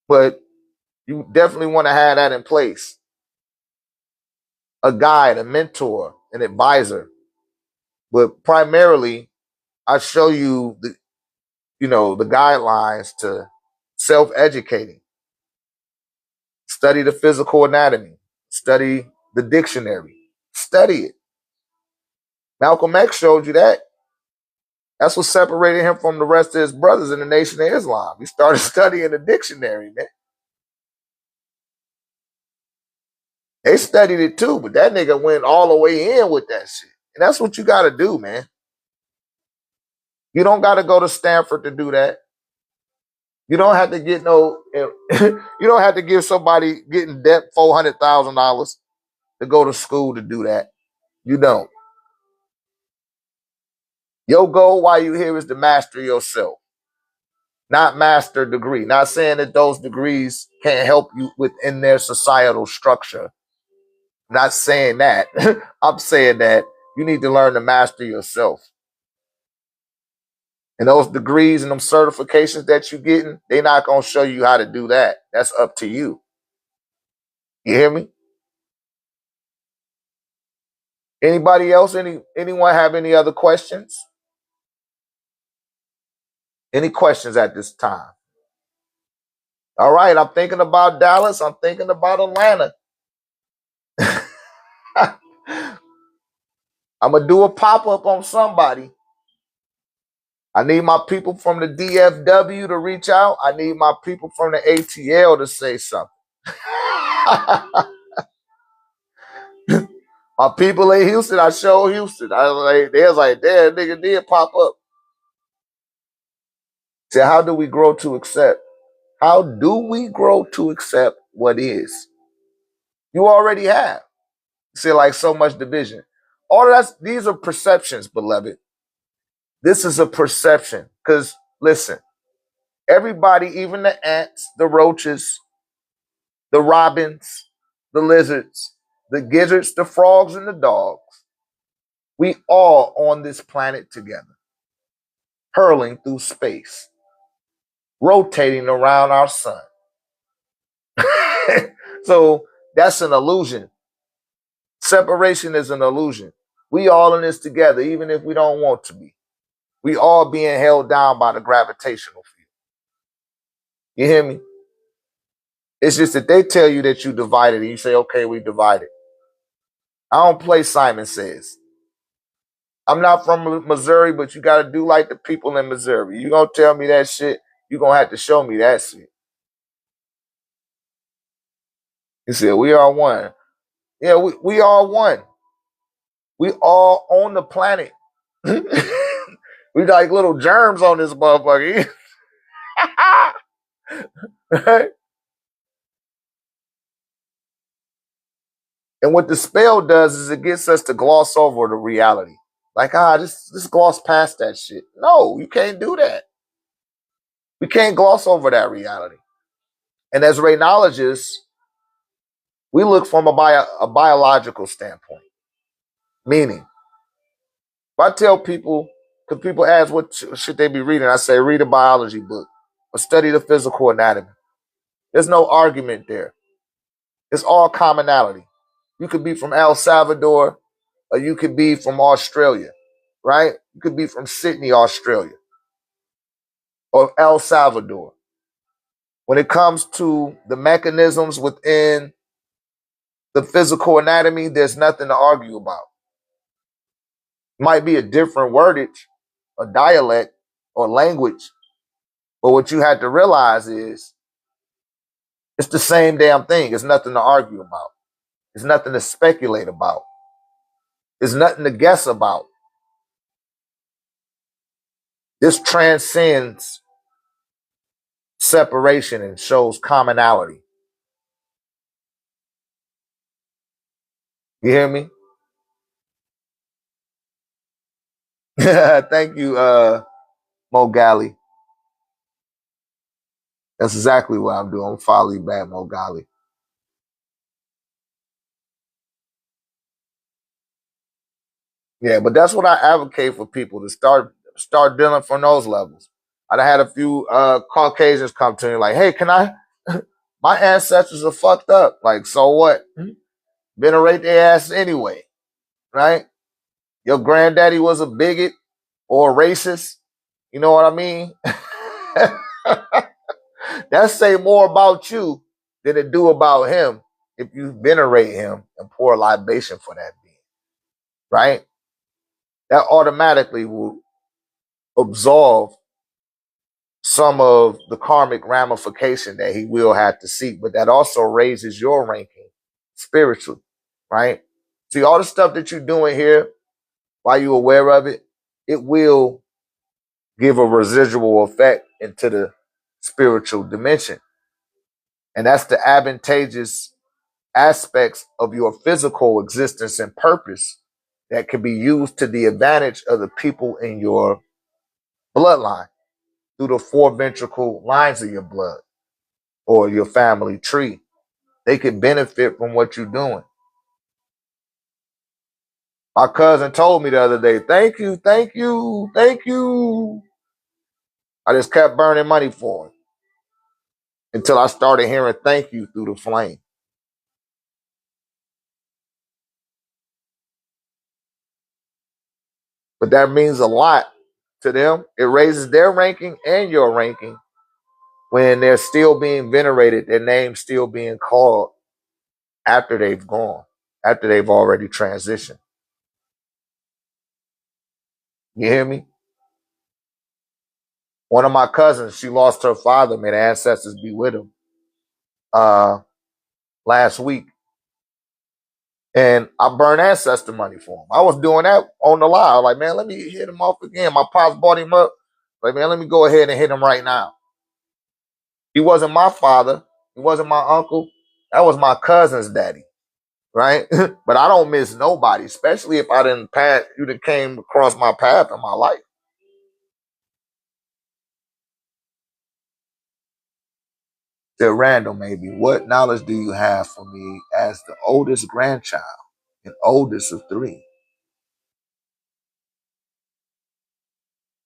But you definitely want to have that in place. A guide, a mentor, an advisor. But primarily, I show you the guidelines to self-educating. Study the physical anatomy. Study the dictionary. Study it. Malcolm X showed you that. That's what separated him from the rest of his brothers in the Nation of Islam. He started studying the dictionary, man. They studied it too, but that nigga went all the way in with that shit. And that's what you got to do, man. You don't got to go to Stanford to do that. You don't have to get you don't have to give somebody getting debt $400,000 to go to school to do that. You don't. Your goal while you're here is to master yourself, not master a degree. Not saying that those degrees can't help you within their societal structure. I'm not saying that. I'm saying that you need to learn to master yourself. And those degrees and them certifications that you're getting, they're not going to show you how to do that. That's up to you. You hear me? Anybody else? Anyone have any other questions? Any questions at this time? All right, I'm thinking about Dallas. I'm thinking about Atlanta. I'm going to do a pop-up on somebody. I need my people from the DFW to reach out. I need my people from the ATL to say something. My people in Houston, I showed Houston. They was like, damn, nigga did pop up. So how do we grow to accept? How do we grow to accept what is? You already have. See, like so much division. These are perceptions, beloved. This is a perception. Because listen, everybody, even the ants, the roaches, the robins, the lizards, the gizzards, the frogs, and the dogs, we all on this planet together, hurling through space, rotating around our sun. So that's an illusion. Separation is an illusion. We all in this together, even if we don't want to be. We all being held down by the gravitational field. You hear me? It's just that they tell you that you divided and you say, okay, we divided. I don't play Simon Says. I'm not from Missouri, but you got to do like the people in Missouri. You going to tell me that shit, you're going to have to show me that shit. He said, we are one. Yeah, we are one. We all on the planet. We like little germs on this motherfucker. Right? And what the spell does is it gets us to gloss over the reality. Like, just gloss past that shit. No, you can't do that. We can't gloss over that reality. And as rainologists, we look from a biological standpoint. Meaning, if I tell people because people ask what should they be reading. I say read a biology book or study the physical anatomy. There's no argument there. It's all commonality. You could be from El Salvador or you could be from Australia, right? You could be from Sydney, Australia or El Salvador. When it comes to the mechanisms within the physical anatomy, there's nothing to argue about. Might be a different wordage, a dialect, or language, but what you have to realize is it's the same damn thing. It's nothing to argue about. It's nothing to speculate about. It's nothing to guess about. This transcends separation and shows commonality. You hear me? Thank you, Mo Galley. That's exactly what I'm doing. I'm following back, Mo Galley. Yeah, but that's what I advocate for people to start dealing from those levels. I had a few Caucasians come to me like, "Hey, can I? My ancestors are fucked up. Like, so what? Venerate their ass anyway, right? Your granddaddy was a bigot or a racist. You know what I mean? That say more about you than it do about him if you venerate him and pour a libation for that being, right? That automatically will absolve some of the karmic ramification that he will have to seek, but that also raises your ranking spiritually, right? See, all the stuff that you're doing here, while you're aware of it, it will give a residual effect into the spiritual dimension. And that's the advantageous aspects of your physical existence and purpose that can be used to the advantage of the people in your bloodline through the four ventricle lines of your blood or your family tree. They could benefit from what you're doing. My cousin told me the other day, thank you, thank you, thank you. I just kept burning money for him until I started hearing thank you through the flame. But that means a lot to them. It raises their ranking and your ranking when they're still being venerated, their name still being called after they've gone, after they've already transitioned. You hear me? One of my cousins, she lost her father, may the ancestors be with him, last week. And I burned ancestor money for him. I was doing that on the line. I was like, man, let me hit him off again. My pops bought him up. Like, man, let me go ahead and hit him right now. He wasn't my father. He wasn't my uncle. That was my cousin's daddy, right? But I don't miss nobody, especially if I didn't pass, you done came across my path in my life. They're random, maybe. What knowledge do you have for me as the oldest grandchild and oldest of three?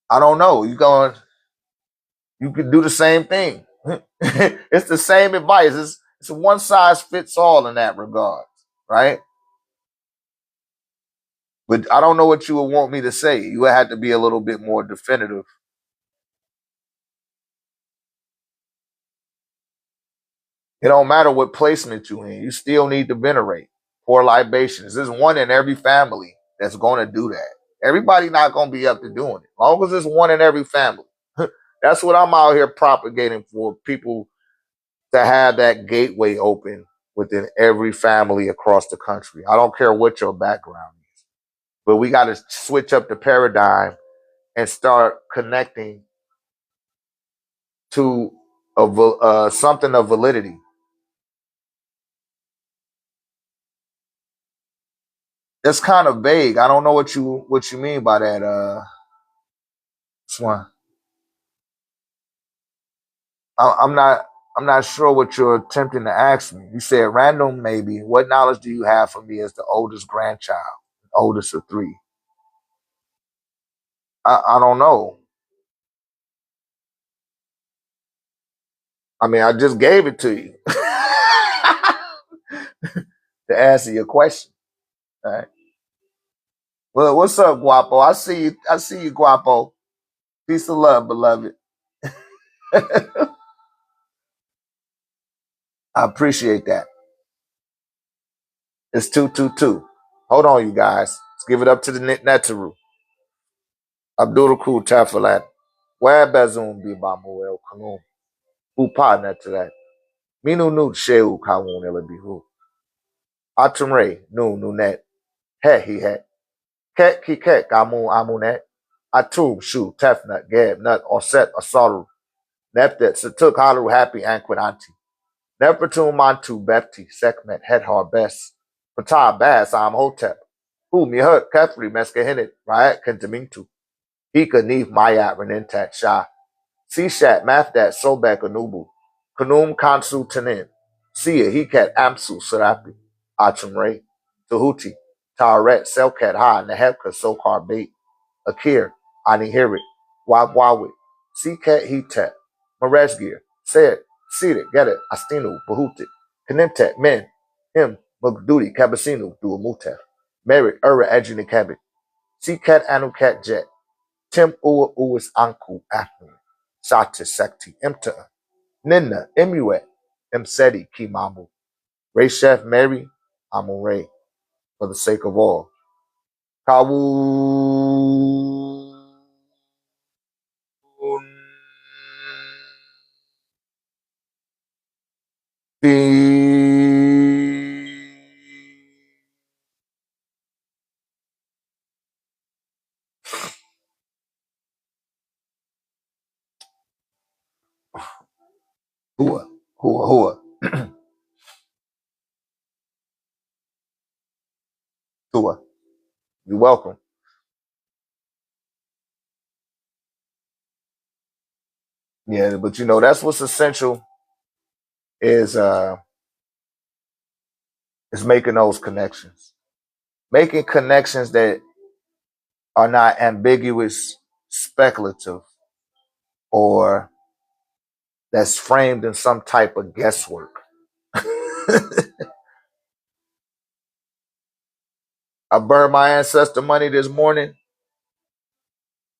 I don't know. You could do the same thing. It's the same advice. It's a one size fits all in that regard, right? But I don't know what you would want me to say. You would have to be a little bit more definitive. It don't matter what placement you in. You still need to venerate. Pour libations. There's one in every family that's going to do that. Everybody not going to be up to doing it. As long as there's one in every family. That's what I'm out here propagating for people to have that gateway open within every family across the country. I don't care what your background is, but we got to switch up the paradigm and start connecting to something of validity. That's kind of vague. I don't know what you mean by that. Swan. I'm not. I'm not sure what you're attempting to ask me. You said random, maybe. What knowledge do you have for me as the oldest grandchild, oldest of three? I don't know. I mean, I just gave it to you to answer your question. All right. Well, what's up, Guapo? I see you. I see you, Guapo. Peace of love, beloved. I appreciate that. It's 222. Hold on, you guys. Let's give it up to the Netaru. Abdul Kul Tafalat. Where Bazum be Bamuel Kanum. Upa Netalat. Minu Nut Sheu Kawun Elabihu. Atumre, Nu Nunet. He het. Ket Ki Ket Gamu Amunet. Atum Shu Tefnut Gab Nut Oset Asaru. Neptet Satuk Halu Happy Anquinanti. Nefertum Mantu Bepti Sekmet Het Har Best. Patah Bas Am Hotep. Who me hurt Kefri Meskahinit Riot Kentamintu. Hika Neef Mayat Renintat Shah. Sishat Mathdat Sobek Anubu. Kanum Kansu Tanin. Sia Hikat Amsu Sarapi. Achumre. Tahuti. Taret Selkat Ha Nehepka Sokar Bait. Akir. Anihirit. Wabwawit. Sikat Hitat. Maresgir. Said. Seated. Get it. Astinu. Bahutit. Kanimtet. Men. Him. Mugdudi. Kabasinu. Duamutef. Merit. Ura Ejuni Sikat Anukat Jet. Tim Ua Uis Anku Afni. Sati Sekti Imta. Ninna Imuet. Imseti Kimamu. Ray Chef Mary Amun for the sake of all. Kawu Hua. Hua Hua. Hua. You're welcome. Yeah, but you know that's what's essential is making those connections. Making connections that are not ambiguous, speculative, or that's framed in some type of guesswork. I burned my ancestor money this morning.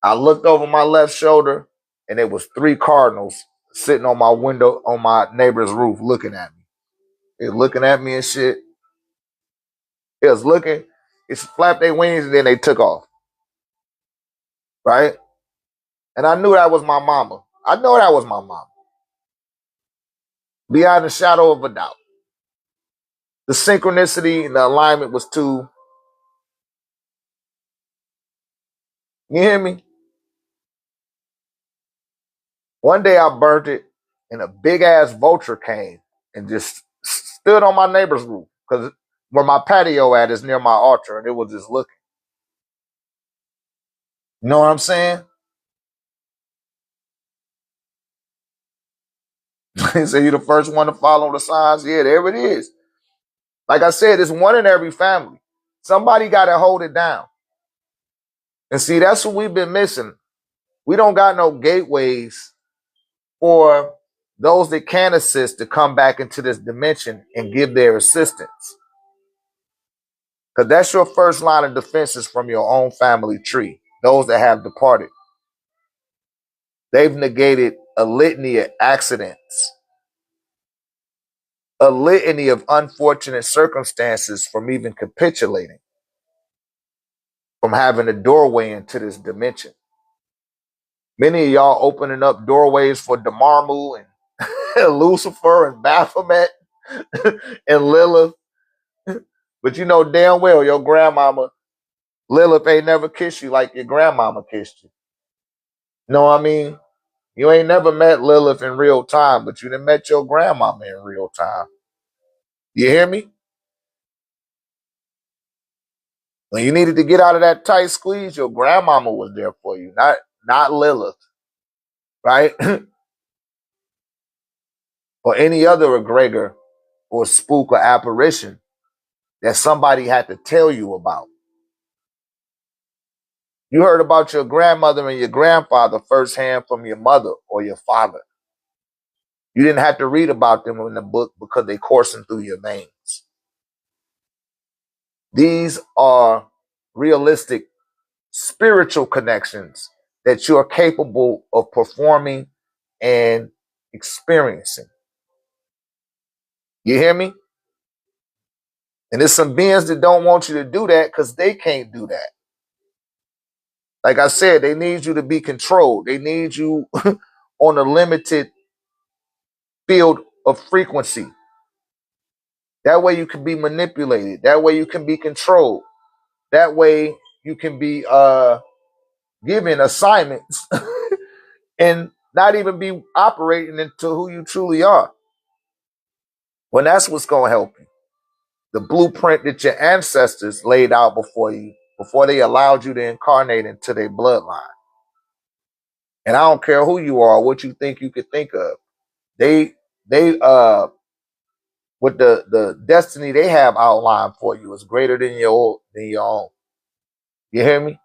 I looked over my left shoulder and it was three cardinals sitting on my window on my neighbor's roof looking at me. It was looking at me and shit. It was looking, it flapped their wings and then they took off. Right? And I knew that was my mama. I know that was my mama. Beyond a shadow of a doubt. The synchronicity and the alignment was too. You hear me? One day I burnt it and a big ass vulture came and just stood on my neighbor's roof because where my patio at is near my altar and it was just looking. You know what I'm saying? He said, you the first one to follow the signs. Yeah, there it is. Like I said, it's one in every family. Somebody got to hold it down. And see, that's what we've been missing. We don't got no gateways for those that can assist to come back into this dimension and give their assistance. Because that's your first line of defenses from your own family tree. Those that have departed. They've negated a litany of accidents, a litany of unfortunate circumstances from even capitulating, from having a doorway into this dimension. Many of y'all opening up doorways for Damarmu and Lucifer and Baphomet and Lilith. But you know damn well your grandmama, Lilith, ain't never kissed you like your grandmama kissed you. Know what I mean? You ain't never met Lilith in real time, but you done met your grandmama in real time. You hear me? When you needed to get out of that tight squeeze, your grandmama was there for you, not Lilith, right? Or any other egregor or spook or apparition that somebody had to tell you about. You heard about your grandmother and your grandfather firsthand from your mother or your father. You didn't have to read about them in the book because they coursing through your veins. These are realistic spiritual connections that you are capable of performing and experiencing. You hear me? And there's some beings that don't want you to do that because they can't do that. Like I said, they need you to be controlled. They need you on a limited field of frequency. That way you can be manipulated. That way you can be controlled. That way you can be given assignments and not even be operating into who you truly are. When that's what's going to help you. The blueprint that your ancestors laid out before you, before they allowed you to incarnate into their bloodline. And I don't care who you are, what you think you could think of. They with the destiny they have outlined for you is greater than your own. You hear me?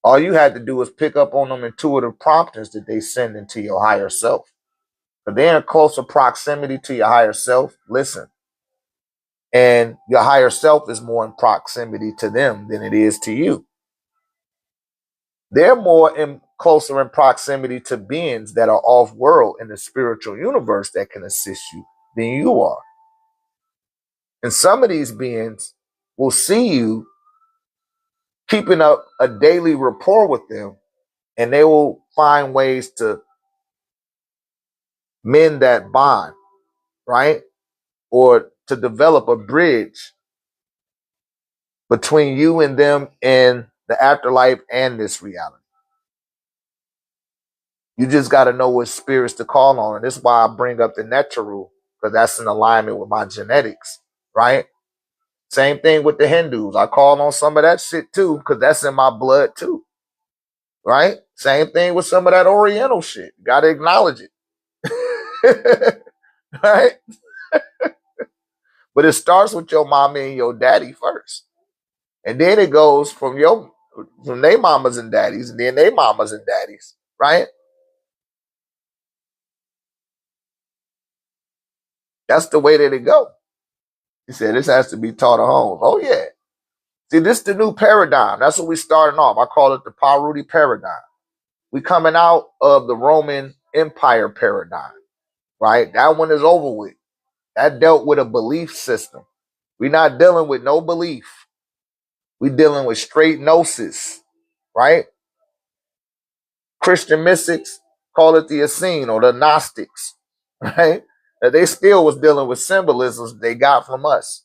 All you had to do is pick up on them intuitive promptings that they send into your higher self. If they're in closer proximity to your higher self, listen. And your higher self is more in proximity to them than it is to you. They're more closer in proximity to beings that are off-world in the spiritual universe that can assist you than you are. And some of these beings will see you keeping up a daily rapport with them, and they will find ways to mend that bond, right? Or to develop a bridge between you and them in the afterlife and this reality. You just got to know what spirits to call on. And this is why I bring up the Netra rule, because that's in alignment with my genetics, right? Same thing with the Hindus. I call on some of that shit too, because that's in my blood too, right? Same thing with some of that Oriental shit. Got to acknowledge it, right? But it starts with your mommy and your daddy first. And then it goes from their mamas and daddies, and then their mamas and daddies, right? That's the way that it go. He said this has to be taught at home. Oh yeah. See, this is the new paradigm. That's what we starting off. I call it the Paruti paradigm. We coming out of the Roman Empire paradigm, right? That one is over with. That dealt with a belief system. We're not dealing with no belief. We're dealing with straight gnosis, right? Christian mystics call it the Essene or the Gnostics, right? Now, they still was dealing with symbolisms they got from us.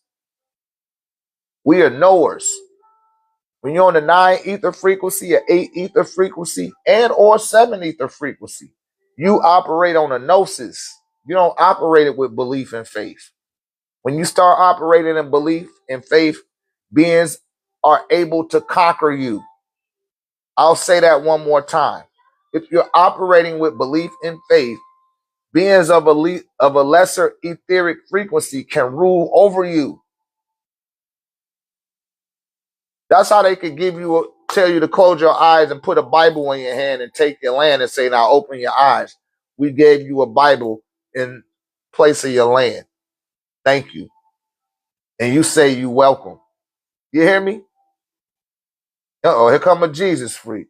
We are knowers. When you're on the 9 ether frequency, an 8 ether frequency, and or 7 ether frequency, you operate on a gnosis. You don't operate it with belief and faith. When you start operating in belief and faith, beings are able to conquer you. I'll say that one more time. If you're operating with belief and faith, beings of a lesser etheric frequency can rule over you. That's how they could tell you to close your eyes and put a Bible in your hand and take your land and say, now open your eyes. We gave you a Bible in place of your land. Thank you. And you say you welcome. You hear me? Uh-oh, here come a Jesus freak.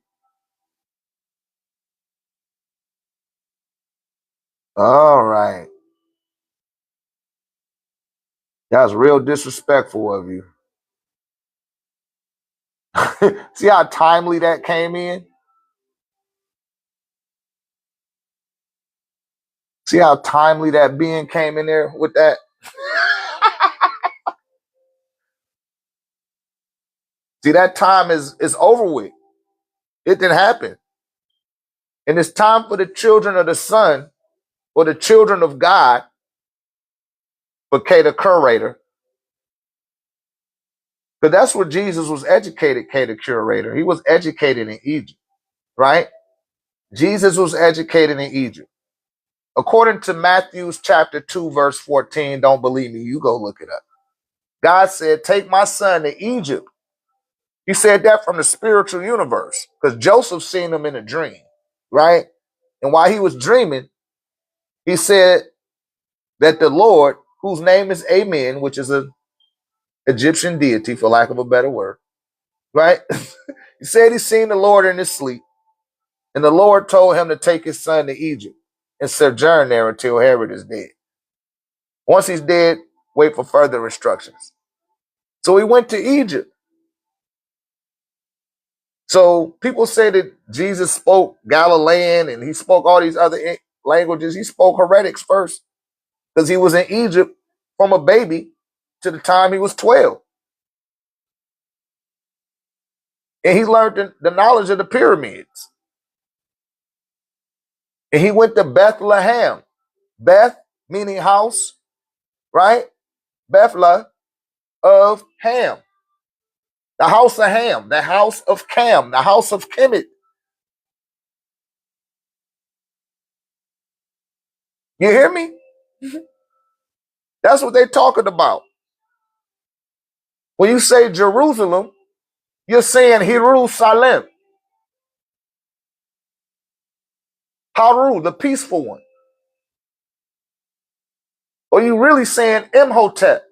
All right. That's real disrespectful of you. See how timely that came in? See how timely that being came in there with that? See, that time is over with. It didn't happen. And it's time for the children of the sun or the children of God, for K the curator. Because that's where Jesus was educated, K the curator. He was educated in Egypt, right? Jesus was educated in Egypt. According to Matthew chapter 2, verse 14, don't believe me, you go look it up. God said, take my son to Egypt He said that from the spiritual universe because Joseph seen him in a dream, right? And while he was dreaming, he said that the Lord, whose name is Amen, which is an Egyptian deity, for lack of a better word, right? He said he seen the Lord in his sleep, and the Lord told him to take his son to Egypt and sojourn there until Herod is dead. Once he's dead, wait for further instructions. So he went to Egypt. So people say that Jesus spoke Galilean and he spoke all these other languages. He spoke heretics first because he was in Egypt from a baby to the time he was 12. And he learned the knowledge of the pyramids. And he went to Bethlehem. Beth meaning house, right? Bethlehem of Ham. The house of Ham, the house of Cam, the house of Kemet. You hear me? That's what they're talking about. When you say Jerusalem, you're saying Jerusalem. Haru, the peaceful one. Or you really saying Imhotep,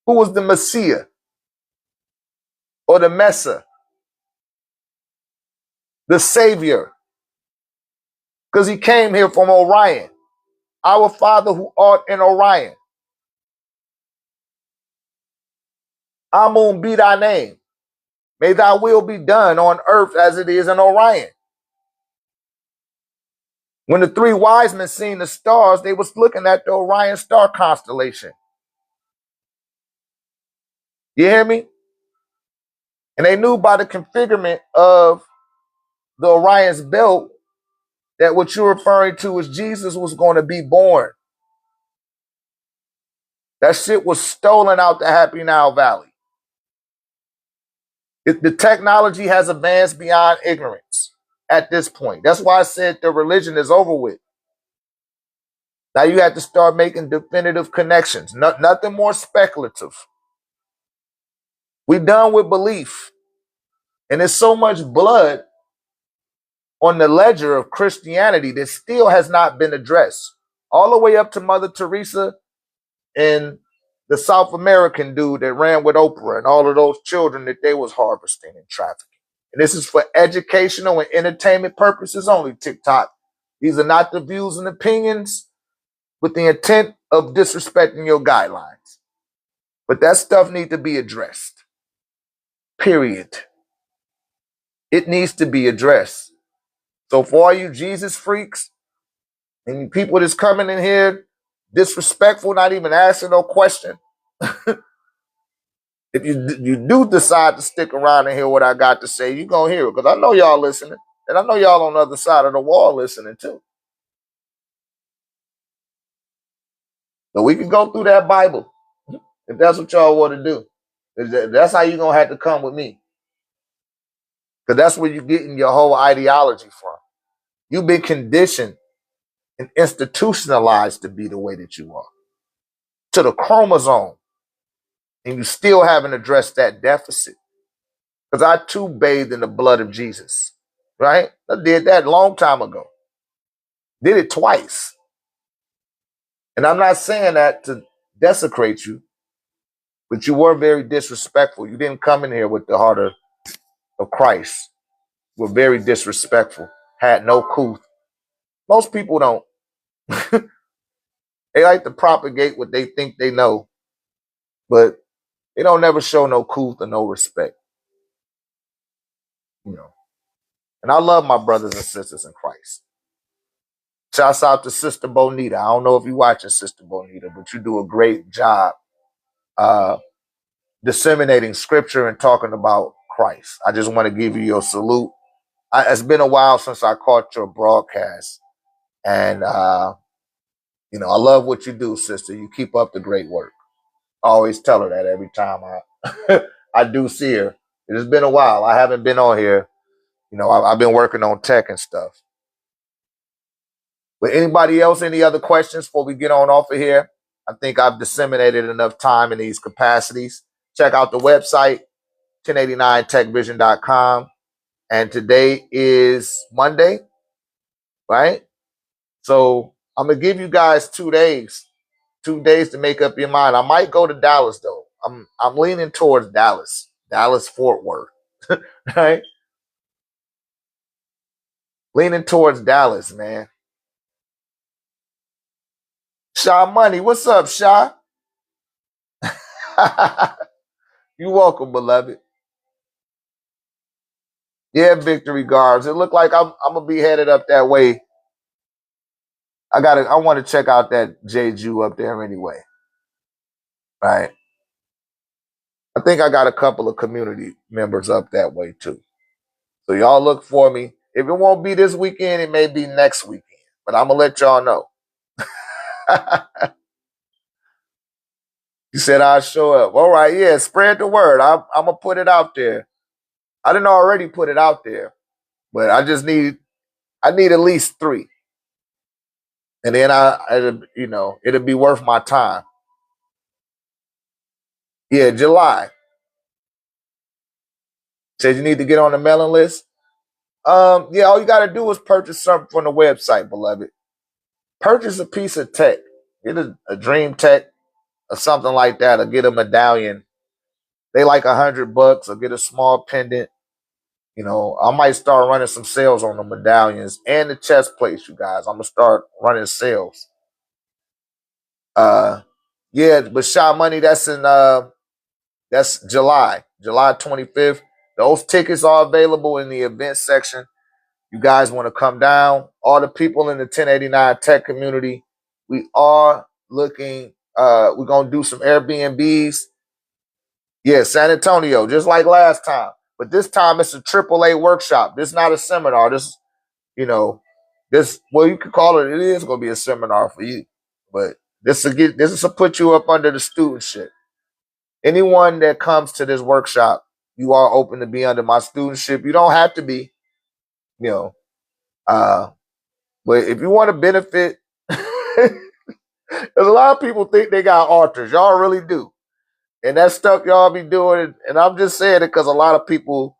who was the Messiah or the Messa, the Savior, because he came here from Orion. Our Father who art in Orion. Amun be thy name. May thy will be done on earth as it is in Orion. When the three wise men seen the stars, they was looking at the Orion star constellation. You hear me? And they knew by the configurement of the Orion's belt that what you're referring to as Jesus was going to be born. That shit was stolen out the Happy Nile Valley. The technology has advanced beyond ignorance at this point. That's why I said the religion is over with. Now you have to start making definitive connections. Nothing more speculative. We done with belief. And there's so much blood on the ledger of Christianity that still has not been addressed. All the way up to Mother Teresa and the South American dude that ran with Oprah and all of those children that they was harvesting and trafficking. And this is for educational and entertainment purposes only, TikTok. These are not the views and opinions with the intent of disrespecting your guidelines. But that stuff needs to be addressed. Period. It needs to be addressed. So for all you Jesus freaks and people that's coming in here disrespectful, not even asking no question, if you do decide to stick around and hear what I got to say, you're going to hear it. Because I know y'all listening. And I know y'all on the other side of the wall listening too. So we can go through that Bible if that's what y'all want to do. That's how you're going to have to come with me. Because that's where you're getting your whole ideology from. You've been conditioned and institutionalized to be the way that you are. To the chromosome. And you still haven't addressed that deficit. Because I too bathed in the blood of Jesus. Right? I did that a long time ago. Did it twice. And I'm not saying that to desecrate you, but you were very disrespectful. You didn't come in here with the heart of Christ. You were very disrespectful. Had no couth. Most people don't. They like to propagate what they think they know, but they don't never show no couth or no respect. You know. And I love my brothers and sisters in Christ. Shouts out to Sister Bonita. I don't know if you're watching, Sister Bonita, but you do a great job disseminating scripture and talking about Christ. I just want to give you your salute. It's been a while since I caught your broadcast. And, I love what you do, sister. You keep up the great work. I always tell her that every time I do see her. It has been a while. I haven't been on here. I've been working on tech and stuff. But anybody else, any other questions before we get on off of here? I think I've disseminated enough time in these capacities. Check out the website. 1089techvision.com. And today is Monday, right? So I'm going to give you guys 2 days to make up your mind. I might go to Dallas though. I'm leaning towards Dallas Fort Worth, right? Leaning towards Dallas, man. Sha Money, what's up, Sha? You welcome, beloved. Yeah, victory guards. It looked like I'm gonna be headed up that way. I want to check out that Jeju up there anyway. Right. I think I got a couple of community members up that way too. So y'all look for me. If it won't be this weekend, it may be next weekend. But I'm gonna let y'all know. You said I'll show up. All right, yeah, spread the word. I'm gonna put it out there. I didn't already put it out there, but I need at least 3. And then it'll be worth my time. Yeah, July. Said you need to get on the mailing list. Yeah, all you gotta do is purchase something from the website, beloved. Purchase a piece of tech. Get a dream tech or something like that, or get a medallion. They like $100, or get a small pendant. I might start running some sales on the medallions and the chest plates, you guys. I'm gonna start running sales. Yeah, but Sha Money, that's July 25th. Those tickets are available in the event section. You guys want to come down? All the people in the 1089 tech community, we are looking. We're gonna do some Airbnbs. Yeah, San Antonio, just like last time. But this time it's a AAA workshop. This is not a seminar. Well, you could call it. It is gonna be a seminar for you, but this is to put you up under the studentship. Anyone that comes to this workshop, you are open to be under my studentship. You don't have to be, you know. But if you want to benefit, because a lot of people think they got altars. Y'all really do. And that stuff y'all be doing, and I'm just saying it because a lot of people,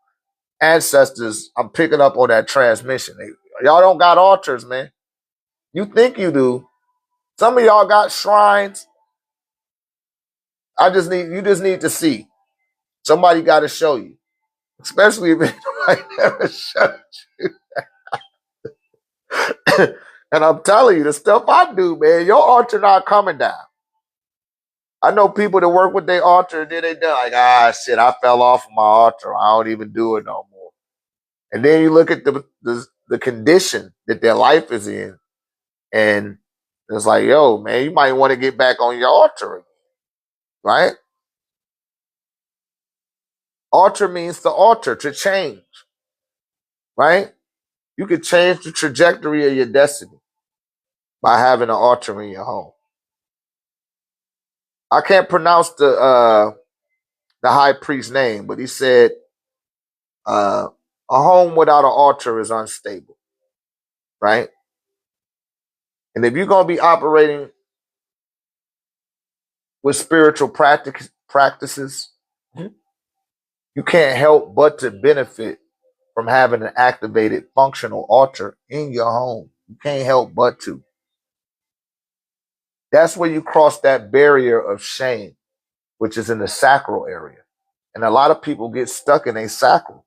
ancestors, I'm picking up on that transmission. Y'all don't got altars, man. You think you do. Some of y'all got shrines. You just need to see. Somebody got to show you. Especially if anybody never showed you. And I'm telling you, the stuff I do, man, your altar not coming down. I know people that work with their altar, and then they done like, shit, I fell off of my altar. I don't even do it no more. And then you look at the condition that their life is in, and it's like, yo, man, you might want to get back on your altar again, right? Altar means to alter, to change, right? You could change the trajectory of your destiny by having an altar in your home. I can't pronounce the high priest's name, but he said a home without an altar is unstable, right? And if you're going to be operating with spiritual practices, you can't help but to benefit from having an activated functional altar in your home. You can't help but to. That's where you cross that barrier of shame, which is in the sacral area. And a lot of people get stuck in a sacral.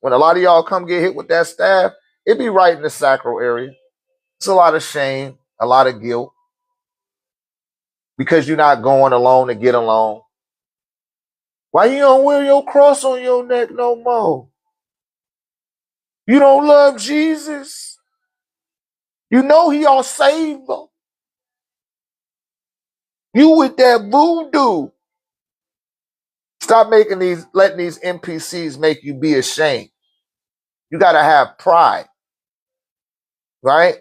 When a lot of y'all come get hit with that staff, it be right in the sacral area. It's a lot of shame, a lot of guilt, because you're not going alone to get along. Why you don't wear your cross on your neck no more? You don't love Jesus? You know he all saver. You with that voodoo. Stop letting these NPCs make you be ashamed. You got to have pride, right?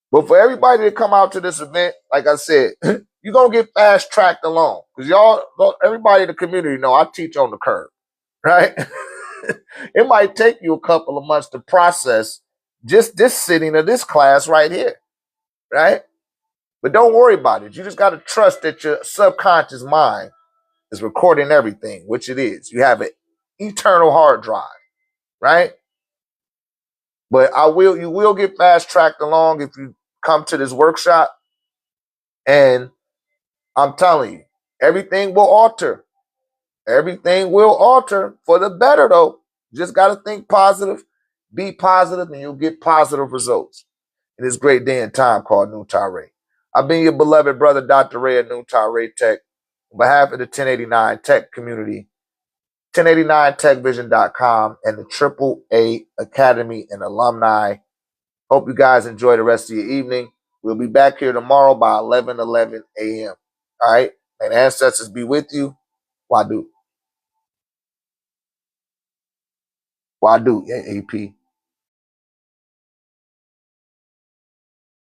But for everybody to come out to this event, like I said, you're going to get fast tracked along. Because everybody in the community know I teach on the curve, right? It might take you a couple of months to process just this sitting of this class right here, right? But don't worry about it. You just got to trust that your subconscious mind is recording everything, which it is. You have an eternal hard drive, right? But you will get fast tracked along if you come to this workshop. And I'm telling you, everything will alter. Everything will alter for the better, though. Just got to think positive, be positive, and you'll get positive results in this great day and time called Noontide Ray. I've been your beloved brother, Dr. Ray at Noontide Ray Tech. On behalf of the 1089 Tech community, 1089techvision.com, and the AAA Academy and alumni. Hope you guys enjoy the rest of your evening. We'll be back here tomorrow by 11 a.m. All right? And ancestors be with you. Wadu. Wadu, AP.